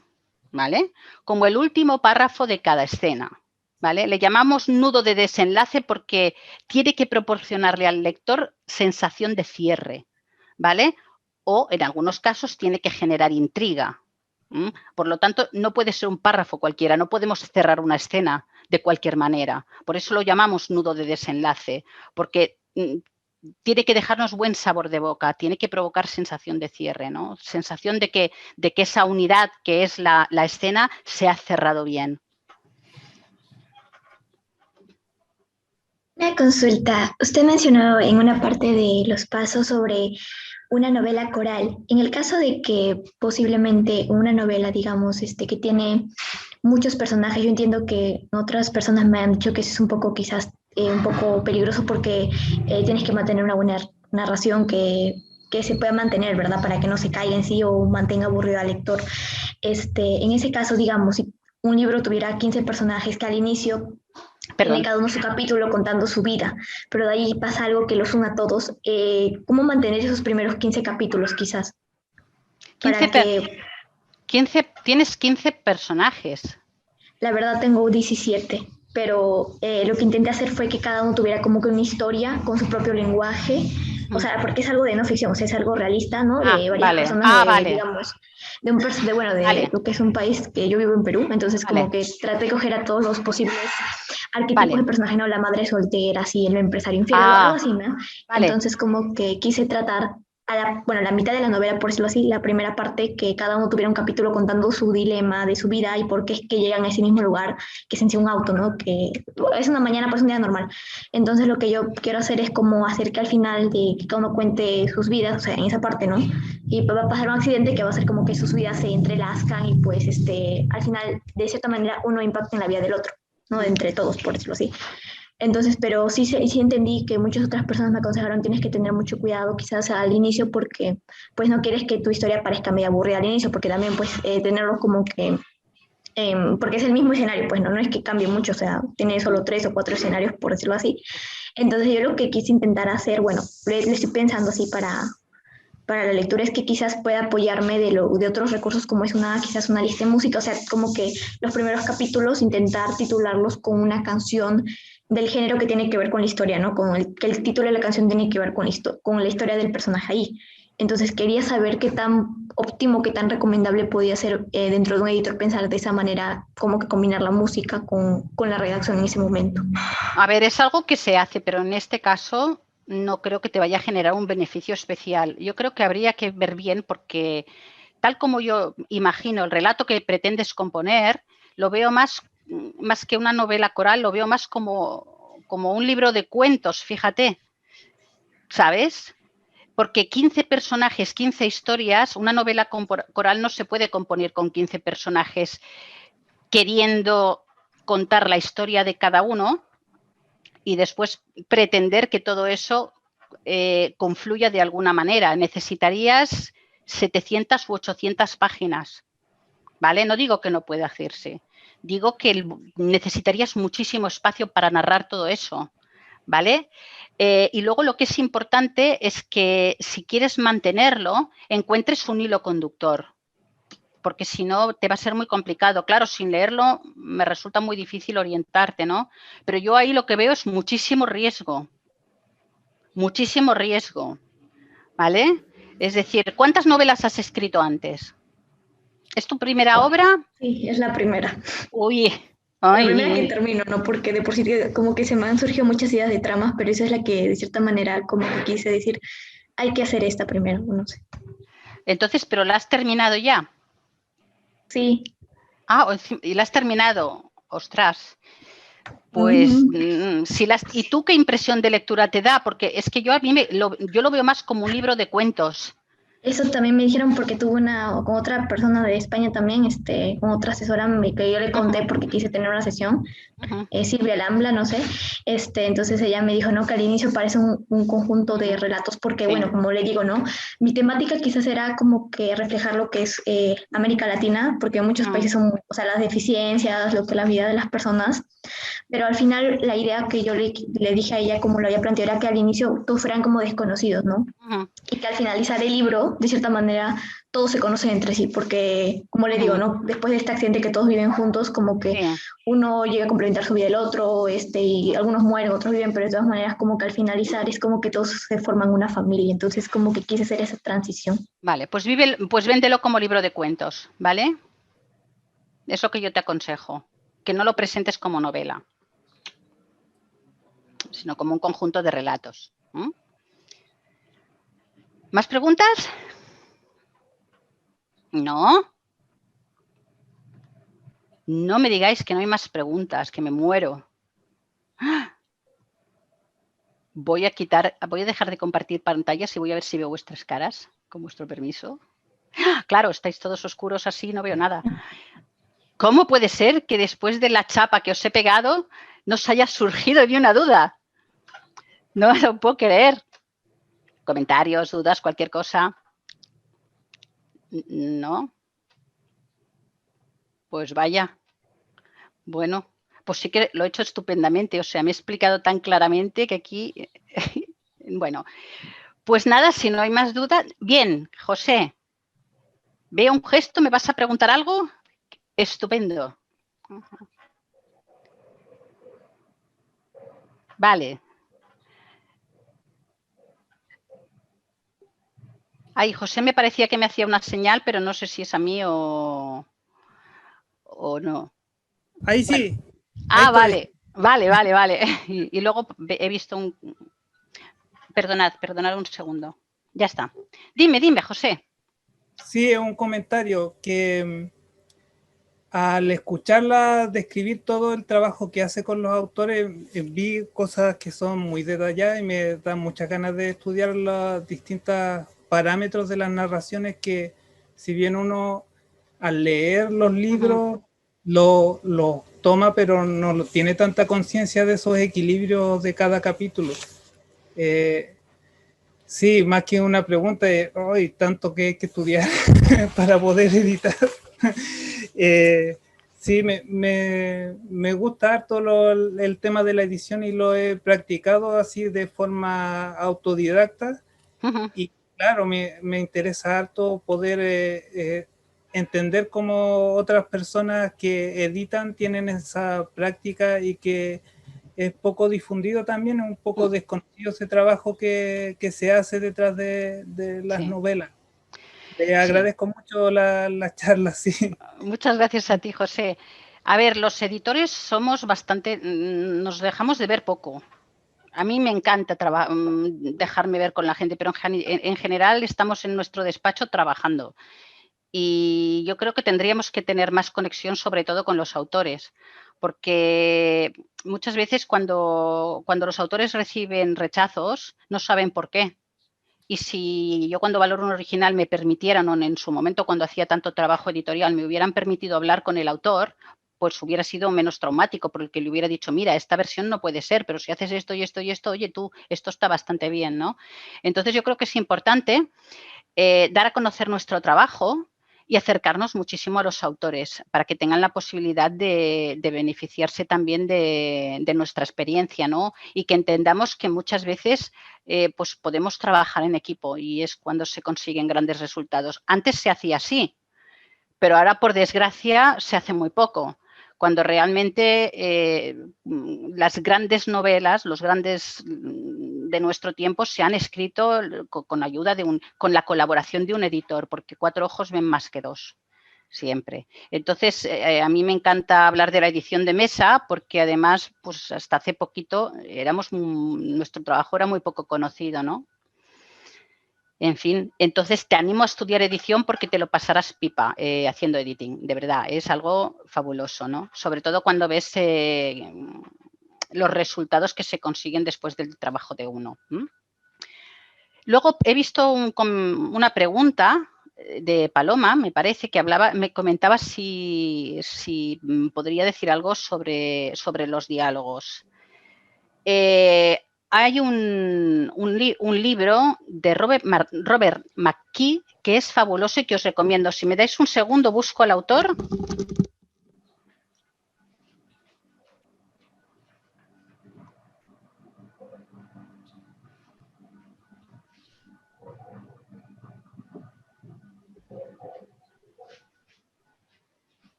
¿vale? Como el último párrafo de cada escena, ¿vale? Le llamamos nudo de desenlace porque tiene que proporcionarle al lector sensación de cierre, ¿vale? O en algunos casos tiene que generar intriga. Por lo tanto, no puede ser un párrafo cualquiera, no podemos cerrar una escena de cualquier manera. Por eso lo llamamos nudo de desenlace, porque tiene que dejarnos buen sabor de boca, tiene que provocar sensación de cierre, ¿no? Sensación de que esa unidad que es la escena se ha cerrado bien. Una consulta. Usted mencionó en una parte de los pasos sobre una novela coral. En el caso de que posiblemente una novela, digamos, que tiene muchos personajes, yo entiendo que otras personas me han dicho que es un poco quizás un poco peligroso porque tienes que mantener una buena narración que se pueda mantener, ¿verdad? Para que no se caiga en sí o mantenga aburrido al lector. En ese caso, digamos, si un libro tuviera 15 personajes que al inicio tiene cada uno su capítulo contando su vida, pero de ahí pasa algo que los une a todos. ¿Cómo mantener esos primeros 15 capítulos quizás? 15, ¿tienes 15 personajes? La verdad tengo 17, pero lo que intenté hacer fue que cada uno tuviera como que una historia con su propio lenguaje, o sea, porque es algo de no ficción, o sea, es algo realista, ¿no? De varias personas, vale. digamos. de lo que es un país que yo vivo en Perú, entonces como que traté de coger a todos los posibles arquetipos de personaje, ¿no? La madre soltera, así, el empresario infiel, algo así, ¿no? Entonces como que quise tratar la mitad de la novela, por decirlo así, la primera parte, que cada uno tuviera un capítulo contando su dilema de su vida y por qué es que llegan a ese mismo lugar, que es en sí un auto, ¿no? Que es una mañana, pues un día normal. Entonces lo que yo quiero hacer es como hacer que al final de que cada uno cuente sus vidas, o sea, en esa parte, ¿no? Y va a pasar un accidente que va a ser como que sus vidas se entrelazcan y pues al final, de cierta manera, uno impacta en la vida del otro, ¿no? Entre todos, por decirlo así. Entonces, pero sí entendí que muchas otras personas me aconsejaron tienes que tener mucho cuidado quizás al inicio porque pues no quieres que tu historia parezca medio aburrida al inicio porque también pues tenerlo como que porque es el mismo escenario, pues no es que cambie mucho, o sea, tiene solo 3 o 4 escenarios, por decirlo así. Entonces yo lo que quise intentar hacer, bueno, le estoy pensando así para la lectura es que quizás pueda apoyarme de otros recursos como es quizás una lista de música, o sea, como que los primeros capítulos intentar titularlos con una canción del género que tiene que ver con la historia, ¿no? Que el título de la canción tiene que ver con la historia del personaje ahí. Entonces quería saber qué tan óptimo, qué tan recomendable podía ser dentro de un editor pensar de esa manera, como que combinar la música con la redacción en ese momento. A ver, es algo que se hace, pero en este caso no creo que te vaya a generar un beneficio especial. Yo creo que habría que ver bien porque tal como yo imagino el relato que pretendes componer, lo veo más que una novela coral, lo veo más como un libro de cuentos, fíjate, ¿sabes? Porque 15 personajes, 15 historias, una novela coral no se puede componer con 15 personajes queriendo contar la historia de cada uno y después pretender que todo eso confluya de alguna manera. Necesitarías 700 u 800 páginas, ¿vale? No digo que no pueda hacerse, digo que necesitarías muchísimo espacio para narrar todo eso, ¿vale? Y luego lo que es importante es que si quieres mantenerlo, encuentres un hilo conductor, porque si no te va a ser muy complicado. Claro, sin leerlo me resulta muy difícil orientarte, ¿no? Pero yo ahí lo que veo es muchísimo riesgo, ¿vale? Es decir, ¿cuántas novelas has escrito antes? ¿Es tu primera obra? Sí, es la primera. Uy. La primera que termino, ¿no? Porque de por sí como que se me han surgido muchas ideas de tramas, pero esa es la que de cierta manera como que quise decir, hay que hacer esta primero, no sé. Entonces, ¿pero la has terminado ya? Sí. Ah, y la has terminado. Ostras. Pues, ¿y tú qué impresión de lectura te da? Porque es que yo yo lo veo más como un libro de cuentos. Eso también me dijeron porque tuve con otra persona de España también, con otra asesora que yo le conté porque quise tener una sesión, Silvia Lambla, no sé, entonces ella me dijo, no, que al inicio parece un conjunto de relatos porque, bueno, como le digo, ¿no? Mi temática quizás era como que reflejar lo que es América Latina, porque en muchos países son, o sea, las deficiencias, lo que es la vida de las personas, pero al final la idea que yo le dije a ella, como lo había planteado, era que al inicio todos fueran como desconocidos, ¿no? Y que al finalizar el libro, de cierta manera, todos se conocen entre sí, porque, como le digo, ¿no? Después de este accidente que todos viven juntos, como que uno llega a complementar su vida del otro, y algunos mueren, otros viven, pero de todas maneras, como que al finalizar es como que todos se forman una familia, entonces como que quise hacer esa transición. Vale, pues véndelo como libro de cuentos, ¿vale? Eso que yo te aconsejo, que no lo presentes como novela, sino como un conjunto de relatos. ¿Más preguntas? ¿No? No me digáis que no hay más preguntas, que me muero. Voy a dejar de compartir pantallas y voy a ver si veo vuestras caras, con vuestro permiso. Claro, estáis todos oscuros así, no veo nada. ¿Cómo puede ser que después de la chapa que os he pegado no os haya surgido ni una duda? No lo puedo creer. Comentarios, dudas, cualquier cosa. ¿No? Pues vaya. Bueno, pues sí que lo he hecho estupendamente. O sea, me he explicado tan claramente que aquí... Bueno, pues nada, si no hay más dudas. Bien, José. Veo un gesto, ¿me vas a preguntar algo? Estupendo. Vale. Ay, José me parecía que me hacía una señal, pero no sé si es a mí o no. Ahí sí. Ah, Ahí vale. Y luego he visto un... Perdonad un segundo. Ya está. Dime, José. Sí, es un comentario que al escucharla describir todo el trabajo que hace con los autores, vi cosas que son muy detalladas y me dan muchas ganas de estudiar los distintos parámetros de las narraciones que, si bien uno al leer los libros lo toma, pero no tiene tanta conciencia de esos equilibrios de cada capítulo. Sí, más que una pregunta, hoy tanto que hay que estudiar para poder editar. Sí, me gusta harto el tema de la edición y lo he practicado así de forma autodidacta. Y claro, me interesa harto poder entender cómo otras personas que editan tienen esa práctica y que es poco difundido también, es un poco desconocido ese trabajo que se hace detrás de las novelas. Le agradezco mucho la charla, sí. Muchas gracias a ti, José. A ver, los editores somos bastante, nos dejamos de ver poco. A mí me encanta dejarme ver con la gente, pero en general estamos en nuestro despacho trabajando. Y yo creo que tendríamos que tener más conexión, sobre todo con los autores, porque muchas veces cuando los autores reciben rechazos, no saben por qué. Y si yo cuando valoro un original me permitieran, o en su momento cuando hacía tanto trabajo editorial, me hubieran permitido hablar con el autor, pues hubiera sido menos traumático, porque le hubiera dicho, mira, esta versión no puede ser, pero si haces esto y esto y esto, oye, tú, esto está bastante bien, ¿no? Entonces yo creo que es importante dar a conocer nuestro trabajo y acercarnos muchísimo a los autores para que tengan la posibilidad de beneficiarse también de nuestra experiencia, ¿no? Y que entendamos que muchas veces pues podemos trabajar en equipo y es cuando se consiguen grandes resultados. Antes se hacía así, pero ahora, por desgracia, se hace muy poco. Cuando realmente las grandes novelas, los grandes de nuestro tiempo se han escrito con ayuda con la colaboración de un editor, porque 4 ojos ven más que 2, siempre. Entonces, a mí me encanta hablar de la edición de mesa, porque además, pues hasta hace poquito nuestro trabajo era muy poco conocido, ¿no? En fin, entonces te animo a estudiar edición porque te lo pasarás pipa haciendo editing, de verdad, es algo fabuloso, ¿no? Sobre todo cuando ves los resultados que se consiguen después del trabajo de uno. Luego he visto una pregunta de Paloma, me parece, que me comentaba si podría decir algo sobre los diálogos. Hay un libro de Robert McKee que es fabuloso y que os recomiendo. Si me dais un segundo, busco al autor.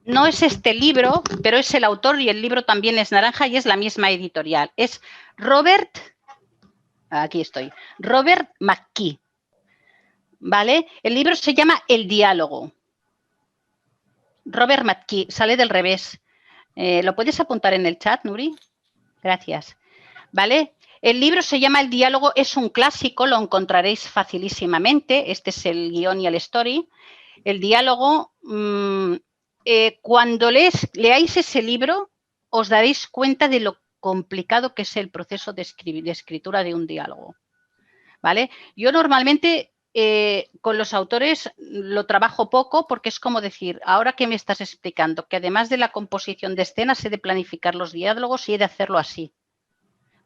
No es este libro, pero es el autor y el libro también es naranja y es la misma editorial. Es Robert McKee. ¿Vale? El libro se llama El diálogo. Robert McKee, sale del revés. ¿Lo puedes apuntar en el chat, Nuri? Gracias. ¿Vale? El libro se llama El diálogo, es un clásico, lo encontraréis facilísimamente. Este es el guión y el story. El diálogo, cuando leáis ese libro, os daréis cuenta de lo complicado que es el proceso de escritura de un diálogo. ¿Vale? Yo normalmente con los autores lo trabajo poco porque es como decir, ahora que me estás explicando que además de la composición de escenas he de planificar los diálogos y he de hacerlo así.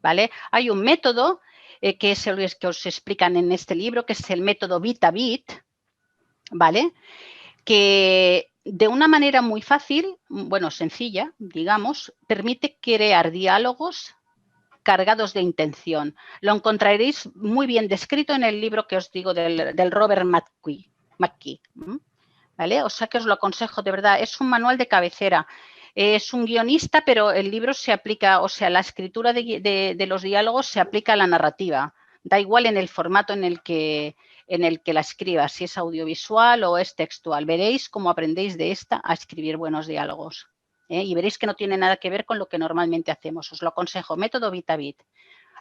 ¿Vale? Hay un método que es el que os explican en este libro, que es el método bit a bit, ¿vale? Que de una manera muy fácil, bueno, sencilla, digamos, permite crear diálogos cargados de intención. Lo encontraréis muy bien descrito en el libro que os digo del Robert McKee. ¿Vale? O sea que os lo aconsejo, de verdad. Es un manual de cabecera es un guionista, pero el libro se aplica, o sea, la escritura de los diálogos se aplica a la narrativa. Da igual en el formato en el que la escribas, si es audiovisual o es textual. Veréis cómo aprendéis de esta a escribir buenos diálogos. Y veréis que no tiene nada que ver con lo que normalmente hacemos. Os lo aconsejo, método VitaVit.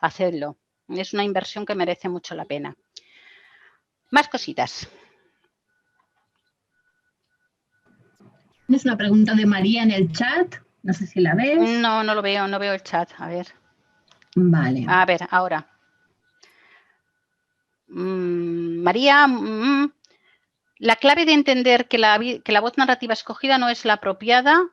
Hacedlo. Es una inversión que merece mucho la pena. Más cositas. Tienes una pregunta de María en el chat. No sé si la ves. No, no lo veo, no veo el chat. A ver. Vale. A ver, ahora. María, la clave de entender que la voz narrativa escogida no es la apropiada.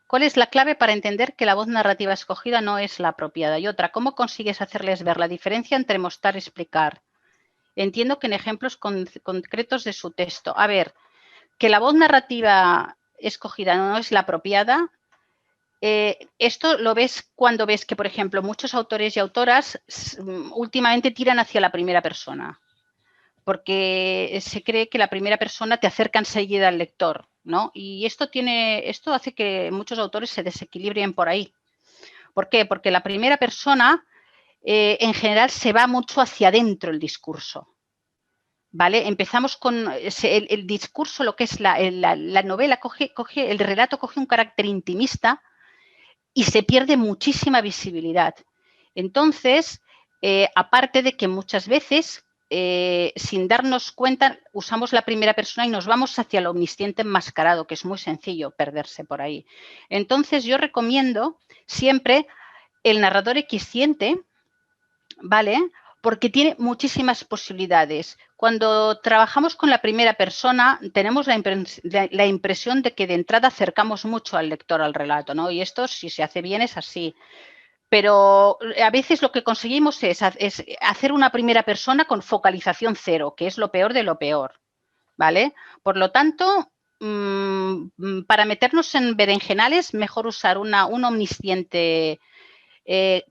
¿Cuál es la clave para entender que la voz narrativa escogida no es la apropiada? Y otra, ¿cómo consigues hacerles ver la diferencia entre mostrar y explicar? Entiendo que en ejemplos concretos de su texto. A ver, que la voz narrativa escogida no es la apropiada. Esto lo ves cuando ves que, por ejemplo, muchos autores y autoras últimamente tiran hacia la primera persona, porque se cree que la primera persona te acerca enseguida al lector, ¿no? Y esto hace que muchos autores se desequilibren por ahí. ¿Por qué? Porque la primera persona, en general, se va mucho hacia adentro el discurso. ¿Vale? Empezamos con el discurso, lo que es la novela, el relato coge un carácter intimista y se pierde muchísima visibilidad. Entonces, aparte de que muchas veces, sin darnos cuenta, usamos la primera persona y nos vamos hacia el omnisciente enmascarado, que es muy sencillo perderse por ahí. Entonces, yo recomiendo siempre el narrador equisciente, ¿vale? Porque tiene muchísimas posibilidades. Cuando trabajamos con la primera persona, tenemos la impresión de que de entrada acercamos mucho al lector al relato, ¿no? Y esto, si se hace bien, es así. Pero a veces lo que conseguimos es hacer una primera persona con focalización cero, que es lo peor de lo peor, ¿vale? Por lo tanto, para meternos en berenjenales, mejor usar un omnisciente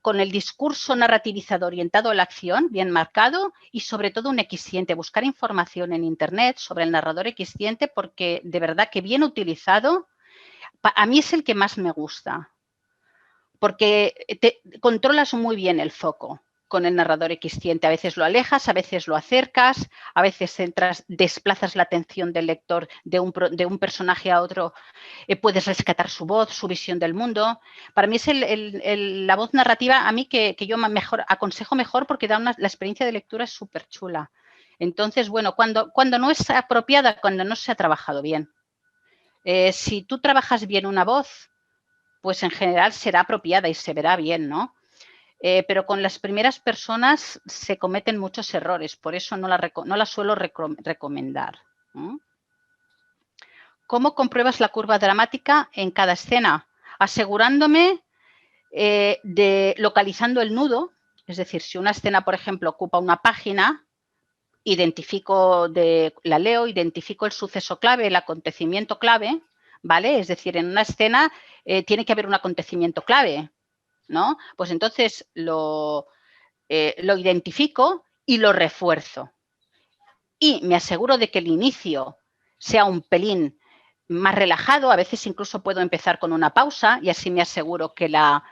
con el discurso narrativizado orientado a la acción, bien marcado, y sobre todo un equisciente. Buscar información en Internet sobre el narrador equisciente, porque de verdad que bien utilizado, a mí es el que más me gusta, porque controlas muy bien el foco con el narrador equisciente. A veces lo alejas, a veces lo acercas, a veces desplazas la atención del lector de un personaje a otro, puedes rescatar su voz, su visión del mundo. Para mí es la voz narrativa a mí que yo aconsejo mejor, porque la experiencia de lectura es súper chula. Entonces, bueno, cuando no es apropiada, cuando no se ha trabajado bien. Si tú trabajas bien una voz, pues en general será apropiada y se verá bien, ¿no? Pero con las primeras personas se cometen muchos errores, por eso no la suelo recomendar. ¿Cómo compruebas la curva dramática en cada escena? Asegurándome localizando el nudo, es decir, si una escena, por ejemplo, ocupa una página, la leo, identifico el suceso clave, el acontecimiento clave, ¿vale? Es decir, en una escena tiene que haber un acontecimiento clave, ¿no? Pues entonces lo identifico y lo refuerzo. Y me aseguro de que el inicio sea un pelín más relajado. A veces incluso puedo empezar con una pausa y así me aseguro que la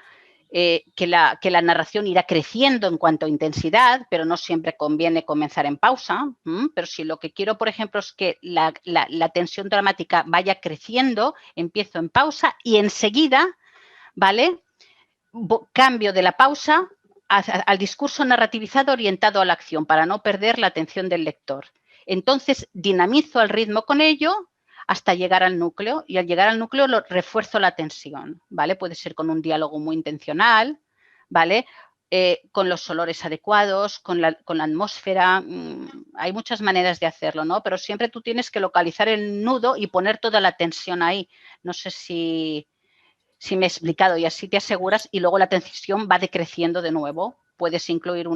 narración irá creciendo en cuanto a intensidad, pero no siempre conviene comenzar en pausa. Pero si lo que quiero, por ejemplo, es que la tensión dramática vaya creciendo, empiezo en pausa y enseguida, ¿vale? Cambio de la pausa al discurso narrativizado orientado a la acción para no perder la atención del lector. Entonces, dinamizo el ritmo con ello hasta llegar al núcleo, y al llegar al núcleo refuerzo la tensión, ¿vale? Puede ser con un diálogo muy intencional, ¿vale? Con los olores adecuados, con la atmósfera. Hay muchas maneras de hacerlo, ¿no? Pero siempre tú tienes que localizar el nudo y poner toda la tensión ahí. No sé si me he explicado, y así te aseguras, y luego la tensión va decreciendo de nuevo. Puedes incluir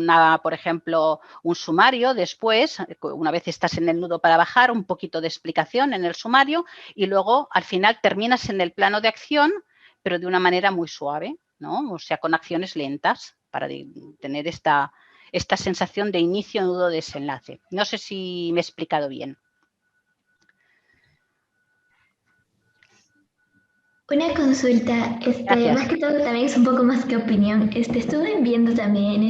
por ejemplo, un sumario después, una vez estás en el nudo para bajar, un poquito de explicación en el sumario, y luego al final terminas en el plano de acción, pero de una manera muy suave, ¿no? O sea, con acciones lentas, para tener esta sensación de inicio, nudo, desenlace. No sé si me he explicado bien. Una consulta, Gracias. más que todo también es un poco más que opinión. Estuve viendo también,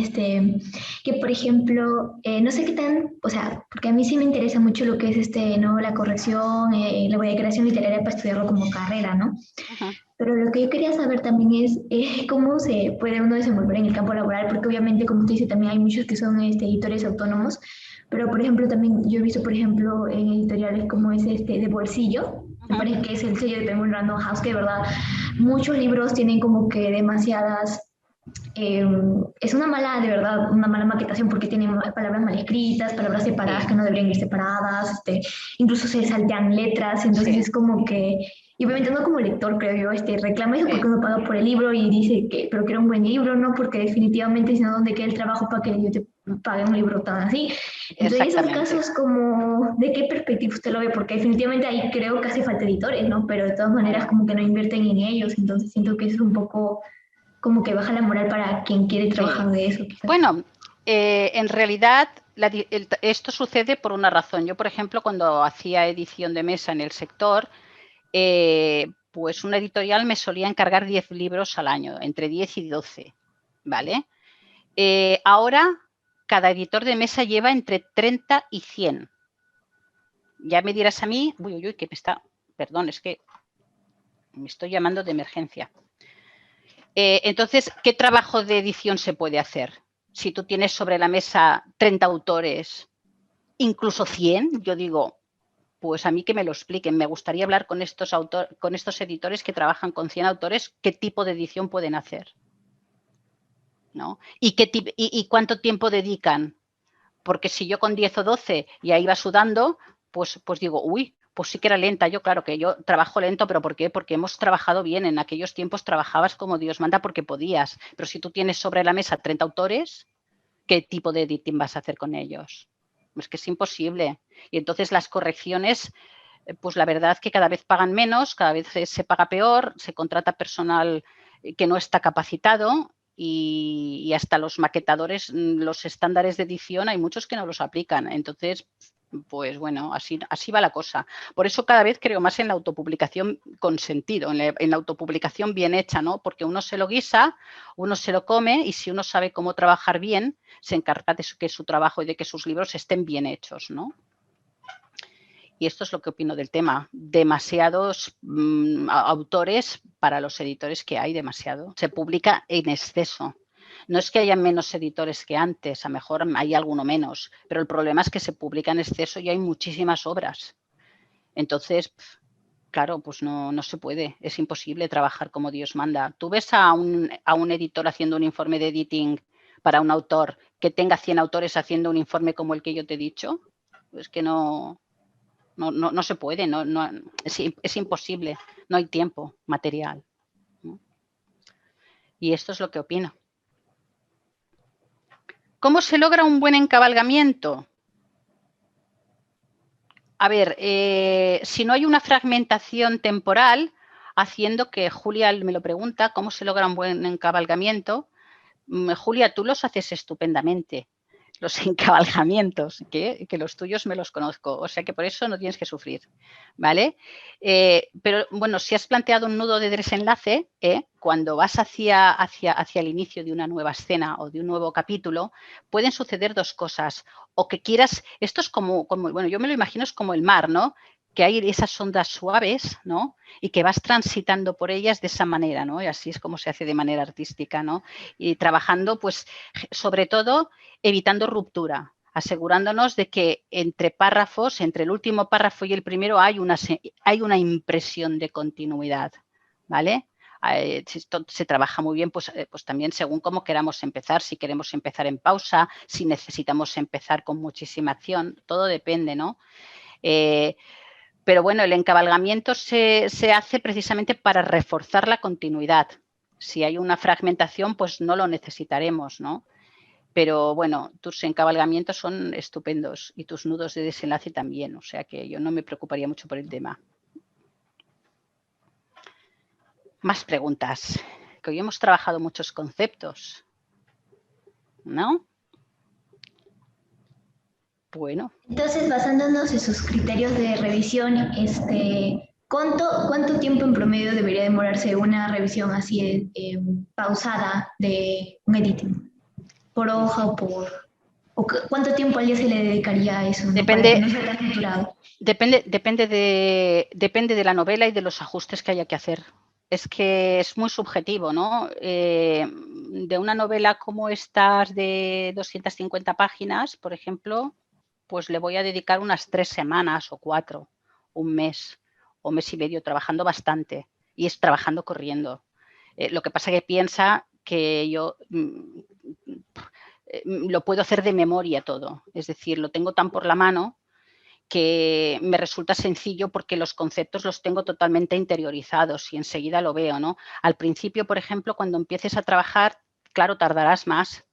que por ejemplo, no sé qué tan, o sea, porque a mí sí me interesa mucho lo que es, ¿no? La corrección, la creación literaria para estudiarlo como carrera, ¿no? Ujú. Pero lo que yo quería saber también es cómo se puede uno desenvolver en el campo laboral, porque obviamente, como usted dice, también hay muchos que son editores autónomos, pero por ejemplo también yo he visto, por ejemplo, en editoriales como es de Bolsillo, me Ujú. parece que es el sello de Penguin Random House, que de verdad muchos libros tienen como que demasiadas eh, es una mala, de verdad, una mala maquetación porque tiene palabras mal escritas, palabras separadas Sí, que no deberían ir separadas, incluso se saltean letras, entonces sí, es como que, y obviamente uno como lector, creo yo, reclama eso sí, porque uno paga por el libro y dice que, pero que era un buen libro, ¿no? Porque definitivamente si no, ¿dónde queda el trabajo para que yo te pague un libro tan así? Entonces, en esos exactamente. casos, como, ¿de qué perspectiva usted lo ve? Porque definitivamente ahí creo que hace falta editores, ¿no? Pero de todas maneras Claro. como que no invierten en ellos, entonces siento que eso es un poco como que baja la moral para quien quiere Sí. trabajar de eso, quizás. Bueno, en realidad esto sucede por una razón. Yo, por ejemplo, cuando hacía edición de mesa en el sector, pues una editorial me solía encargar 10 libros al año, entre 10 y 12, ¿vale? Ahora, cada editor de mesa lleva entre 30 y 100. Ya me dirás a mí, uy, que me está, perdón, es que me estoy llamando de emergencia. Entonces, ¿qué trabajo de edición se puede hacer? Si tú tienes sobre la mesa 30 autores, incluso 100, yo digo, pues a mí que me lo expliquen. Me gustaría hablar con estos editores que trabajan con 100 autores, qué tipo de edición pueden hacer, ¿no? ¿Y cuánto tiempo dedican? Porque si yo con 10 o 12 ya iba sudando, pues digo, uy, pues sí que era lenta. Yo, claro que yo trabajo lento, ¿pero por qué? Porque hemos trabajado bien. En aquellos tiempos trabajabas como Dios manda porque podías. Pero si tú tienes sobre la mesa 30 autores, ¿qué tipo de editing vas a hacer con ellos? Es que es imposible. Y entonces las correcciones, pues la verdad que cada vez pagan menos, cada vez se paga peor, se contrata personal que no está capacitado y hasta los maquetadores, los estándares de edición, hay muchos que no los aplican. Entonces, pues bueno, así va la cosa. Por eso cada vez creo más en la autopublicación con sentido, en la autopublicación bien hecha, ¿no? Porque uno se lo guisa, uno se lo come y si uno sabe cómo trabajar bien, se encarga de que su trabajo y de que sus libros estén bien hechos, ¿no? Y esto es lo que opino del tema. Demasiados autores para los editores que hay, demasiado. Se publica en exceso. No es que haya menos editores que antes, a lo mejor hay alguno menos, pero el problema es que se publica en exceso y hay muchísimas obras. Entonces, claro, pues no se puede, es imposible trabajar como Dios manda. Tú ves a un editor haciendo un informe de editing para un autor que tenga 100 autores haciendo un informe como el que yo te he dicho, pues que no se puede, es imposible, no hay tiempo material, ¿no? Y esto es lo que opino. ¿Cómo se logra un buen encabalgamiento? A ver, si no hay una fragmentación temporal, haciendo que Julia me lo pregunta, ¿cómo se logra un buen encabalgamiento? Julia, tú los haces estupendamente, los encabalgamientos, que los tuyos me los conozco, o sea que por eso no tienes que sufrir, ¿vale? Pero bueno, si has planteado un nudo de desenlace, cuando vas hacia el inicio de una nueva escena o de un nuevo capítulo, pueden suceder dos cosas. O que quieras, esto es como bueno, yo me lo imagino es como el mar, ¿no? Que hay esas ondas suaves, ¿no? Y que vas transitando por ellas de esa manera, ¿no? Y así es como se hace de manera artística, ¿no? Y trabajando, pues, sobre todo, evitando ruptura, asegurándonos de que entre párrafos, entre el último párrafo y el primero, hay una impresión de continuidad, ¿vale? Esto se trabaja muy bien, pues también según cómo queramos empezar, si queremos empezar en pausa, si necesitamos empezar con muchísima acción, todo depende, ¿no? Pero bueno, el encabalgamiento se hace precisamente para reforzar la continuidad. Si hay una fragmentación, pues no lo necesitaremos, ¿no? Pero bueno, tus encabalgamientos son estupendos y tus nudos de desenlace también, o sea que yo no me preocuparía mucho por el tema. Más preguntas, que hoy hemos trabajado muchos conceptos, ¿no? Bueno. Entonces, basándonos en sus criterios de revisión, ¿Cuánto tiempo en promedio debería demorarse una revisión así pausada de un editing? ¿Por hoja o por...? ¿Cuánto tiempo al día se le dedicaría a eso, ¿no? Para que no sea tan saturado. Depende de la novela y de los ajustes que haya que hacer. Es que es muy subjetivo, ¿no? De una novela como estas de 250 páginas, por ejemplo, pues le voy a dedicar unas 3 semanas o 4, un mes o mes y medio, trabajando bastante. Y es trabajando corriendo. Lo que pasa es que piensa que yo lo puedo hacer de memoria todo. Es decir, lo tengo tan por la mano que me resulta sencillo porque los conceptos los tengo totalmente interiorizados y enseguida lo veo, ¿no? Al principio, por ejemplo, cuando empieces a trabajar, claro, tardarás más.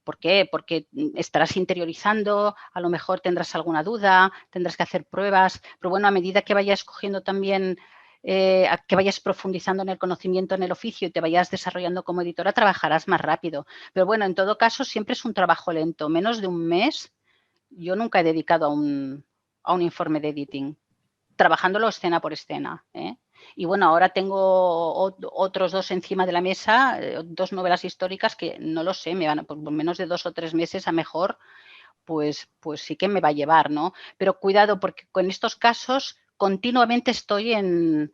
¿Por qué? Porque estarás interiorizando, a lo mejor tendrás alguna duda, tendrás que hacer pruebas, pero bueno, a medida que vayas cogiendo también, que vayas profundizando en el conocimiento, en el oficio y te vayas desarrollando como editora, trabajarás más rápido. Pero bueno, en todo caso, siempre es un trabajo lento. Menos de un mes, yo nunca he dedicado a un informe de editing, trabajándolo escena por escena, ¿eh? Y bueno, ahora tengo otros 2 encima de la mesa, 2 novelas históricas que no lo sé, me van por menos de 2 o 3 meses a mejor, pues sí que me va a llevar, ¿no? Pero cuidado, porque con estos casos continuamente estoy en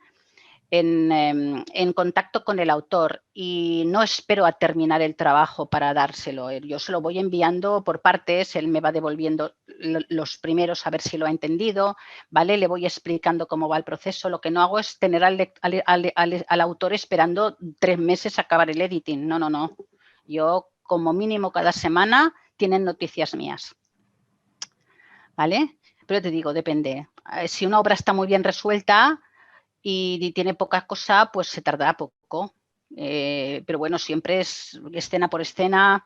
contacto con el autor y no espero a terminar el trabajo para dárselo. Yo se lo voy enviando por partes, él me va devolviendo los primeros a ver si lo ha entendido, ¿vale? Le voy explicando cómo va el proceso. Lo que no hago es tener al autor esperando 3 meses a acabar el editing. No, no, no. Yo como mínimo cada semana tienen noticias mías, ¿vale? Pero te digo, depende. Si una obra está muy bien resuelta y tiene poca cosa, pues se tardará poco. Pero bueno, siempre es escena por escena,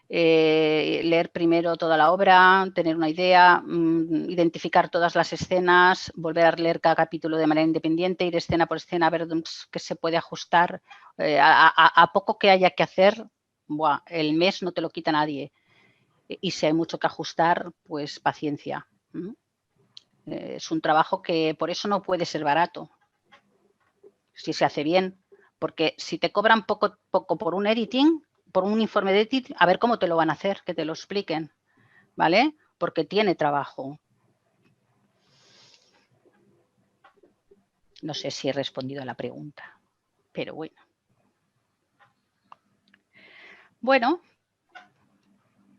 leer primero toda la obra, tener una idea, identificar todas las escenas, volver a leer cada capítulo de manera independiente, ir escena por escena, a ver qué se puede ajustar. A poco que haya que hacer, el mes no te lo quita nadie. Y si hay mucho que ajustar, pues paciencia. Es un trabajo que por eso no puede ser barato, si se hace bien, porque si te cobran poco por un editing, por un informe de editing, a ver cómo te lo van a hacer, que te lo expliquen, ¿vale? Porque tiene trabajo. No sé si he respondido a la pregunta, pero bueno. Bueno,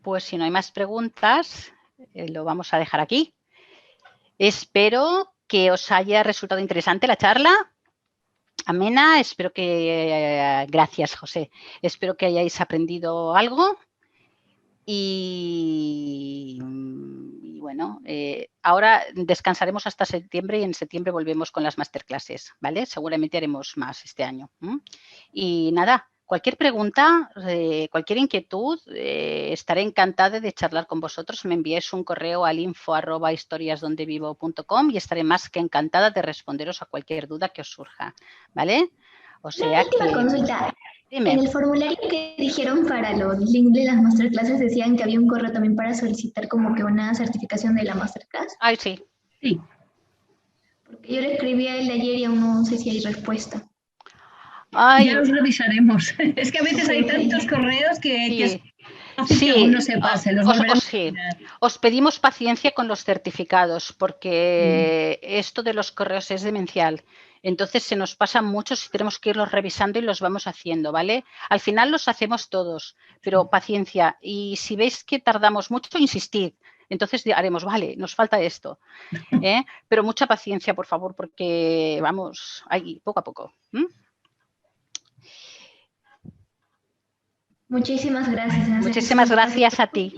pues si no hay más preguntas, lo vamos a dejar aquí. Espero que os haya resultado interesante la charla. Amena, espero que, gracias José, espero que hayáis aprendido algo y bueno, ahora descansaremos hasta septiembre y en septiembre volvemos con las masterclasses, ¿vale? Seguramente haremos más este año. Y nada, cualquier pregunta, cualquier inquietud, estaré encantada de charlar con vosotros. Me enviéis un correo al info@historiasdondevivo.com y estaré más que encantada de responderos a cualquier duda que os surja, ¿vale? O sea Una última que... consulta. Dime. En el formulario que dijeron para los links de las masterclasses decían que había un correo también para solicitar como que una certificación de la masterclass. Ay, sí. Sí. Porque yo le escribí a él de ayer y aún no sé si hay respuesta. Ay. Ya los revisaremos. Es que a veces hay tantos correos que sí, aún no se pase. Os pedimos paciencia con los certificados porque esto de los correos es demencial. Entonces se nos pasan muchos y tenemos que irlos revisando y los vamos haciendo, ¿vale? Al final los hacemos todos, pero paciencia. Y si veis que tardamos mucho, insistid. Entonces haremos, vale, nos falta esto. Pero mucha paciencia, por favor, porque vamos ahí, poco a poco. Muchísimas gracias. Muchísimas gracias a ti.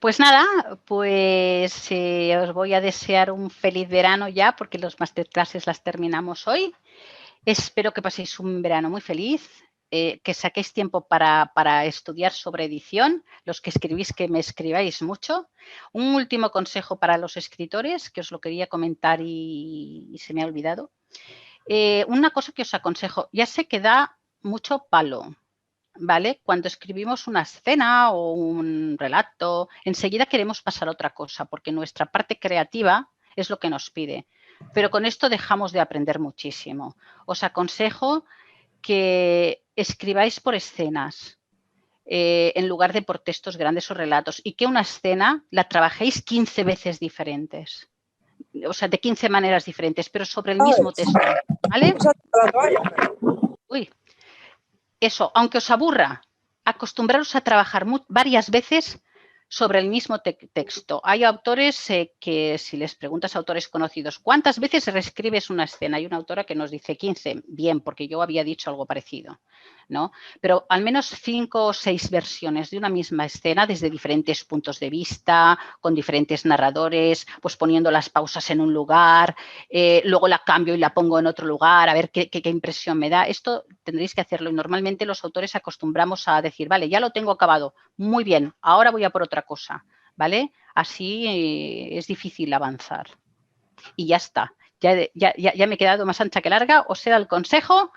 Pues nada, pues os voy a desear un feliz verano ya, porque los masterclasses las terminamos hoy. Espero que paséis un verano muy feliz, que saquéis tiempo para estudiar sobre edición, los que escribís, que me escribáis mucho. Un último consejo para los escritores, que os lo quería comentar y se me ha olvidado. Una cosa que os aconsejo, ya sé que da mucho palo, ¿vale? Cuando escribimos una escena o un relato, enseguida queremos pasar a otra cosa, porque nuestra parte creativa es lo que nos pide. pero con esto dejamos de aprender muchísimo. Os aconsejo que escribáis por escenas en lugar de por textos grandes o relatos y que una escena la trabajéis 15 veces diferentes. O sea, de 15 maneras diferentes, pero sobre el mismo texto, ¿vale? Uy. Eso, aunque os aburra, acostumbraros a trabajar varias veces sobre el mismo texto. Hay autores que, si les preguntas a autores conocidos, ¿cuántas veces reescribes una escena? Hay una autora que nos dice 15, bien, porque yo había dicho algo parecido, ¿no? Pero al menos 5 o 6 versiones de una misma escena desde diferentes puntos de vista, con diferentes narradores, pues poniendo las pausas en un lugar, luego la cambio y la pongo en otro lugar, a ver qué impresión me da. Esto tendréis que hacerlo y normalmente los autores acostumbramos a decir, vale, ya lo tengo acabado, muy bien, ahora voy a por otra cosa, ¿vale? Así es difícil avanzar. Y ya está, ya me he quedado más ancha que larga, os he dado el consejo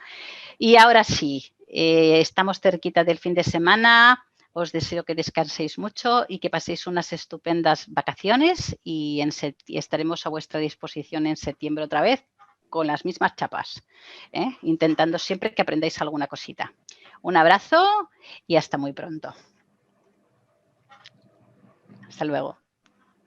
y ahora sí, estamos cerquita del fin de semana, os deseo que descanséis mucho y que paséis unas estupendas vacaciones y estaremos a vuestra disposición en septiembre otra vez con las mismas chapas, intentando siempre que aprendáis alguna cosita. Un abrazo y hasta muy pronto. Hasta luego.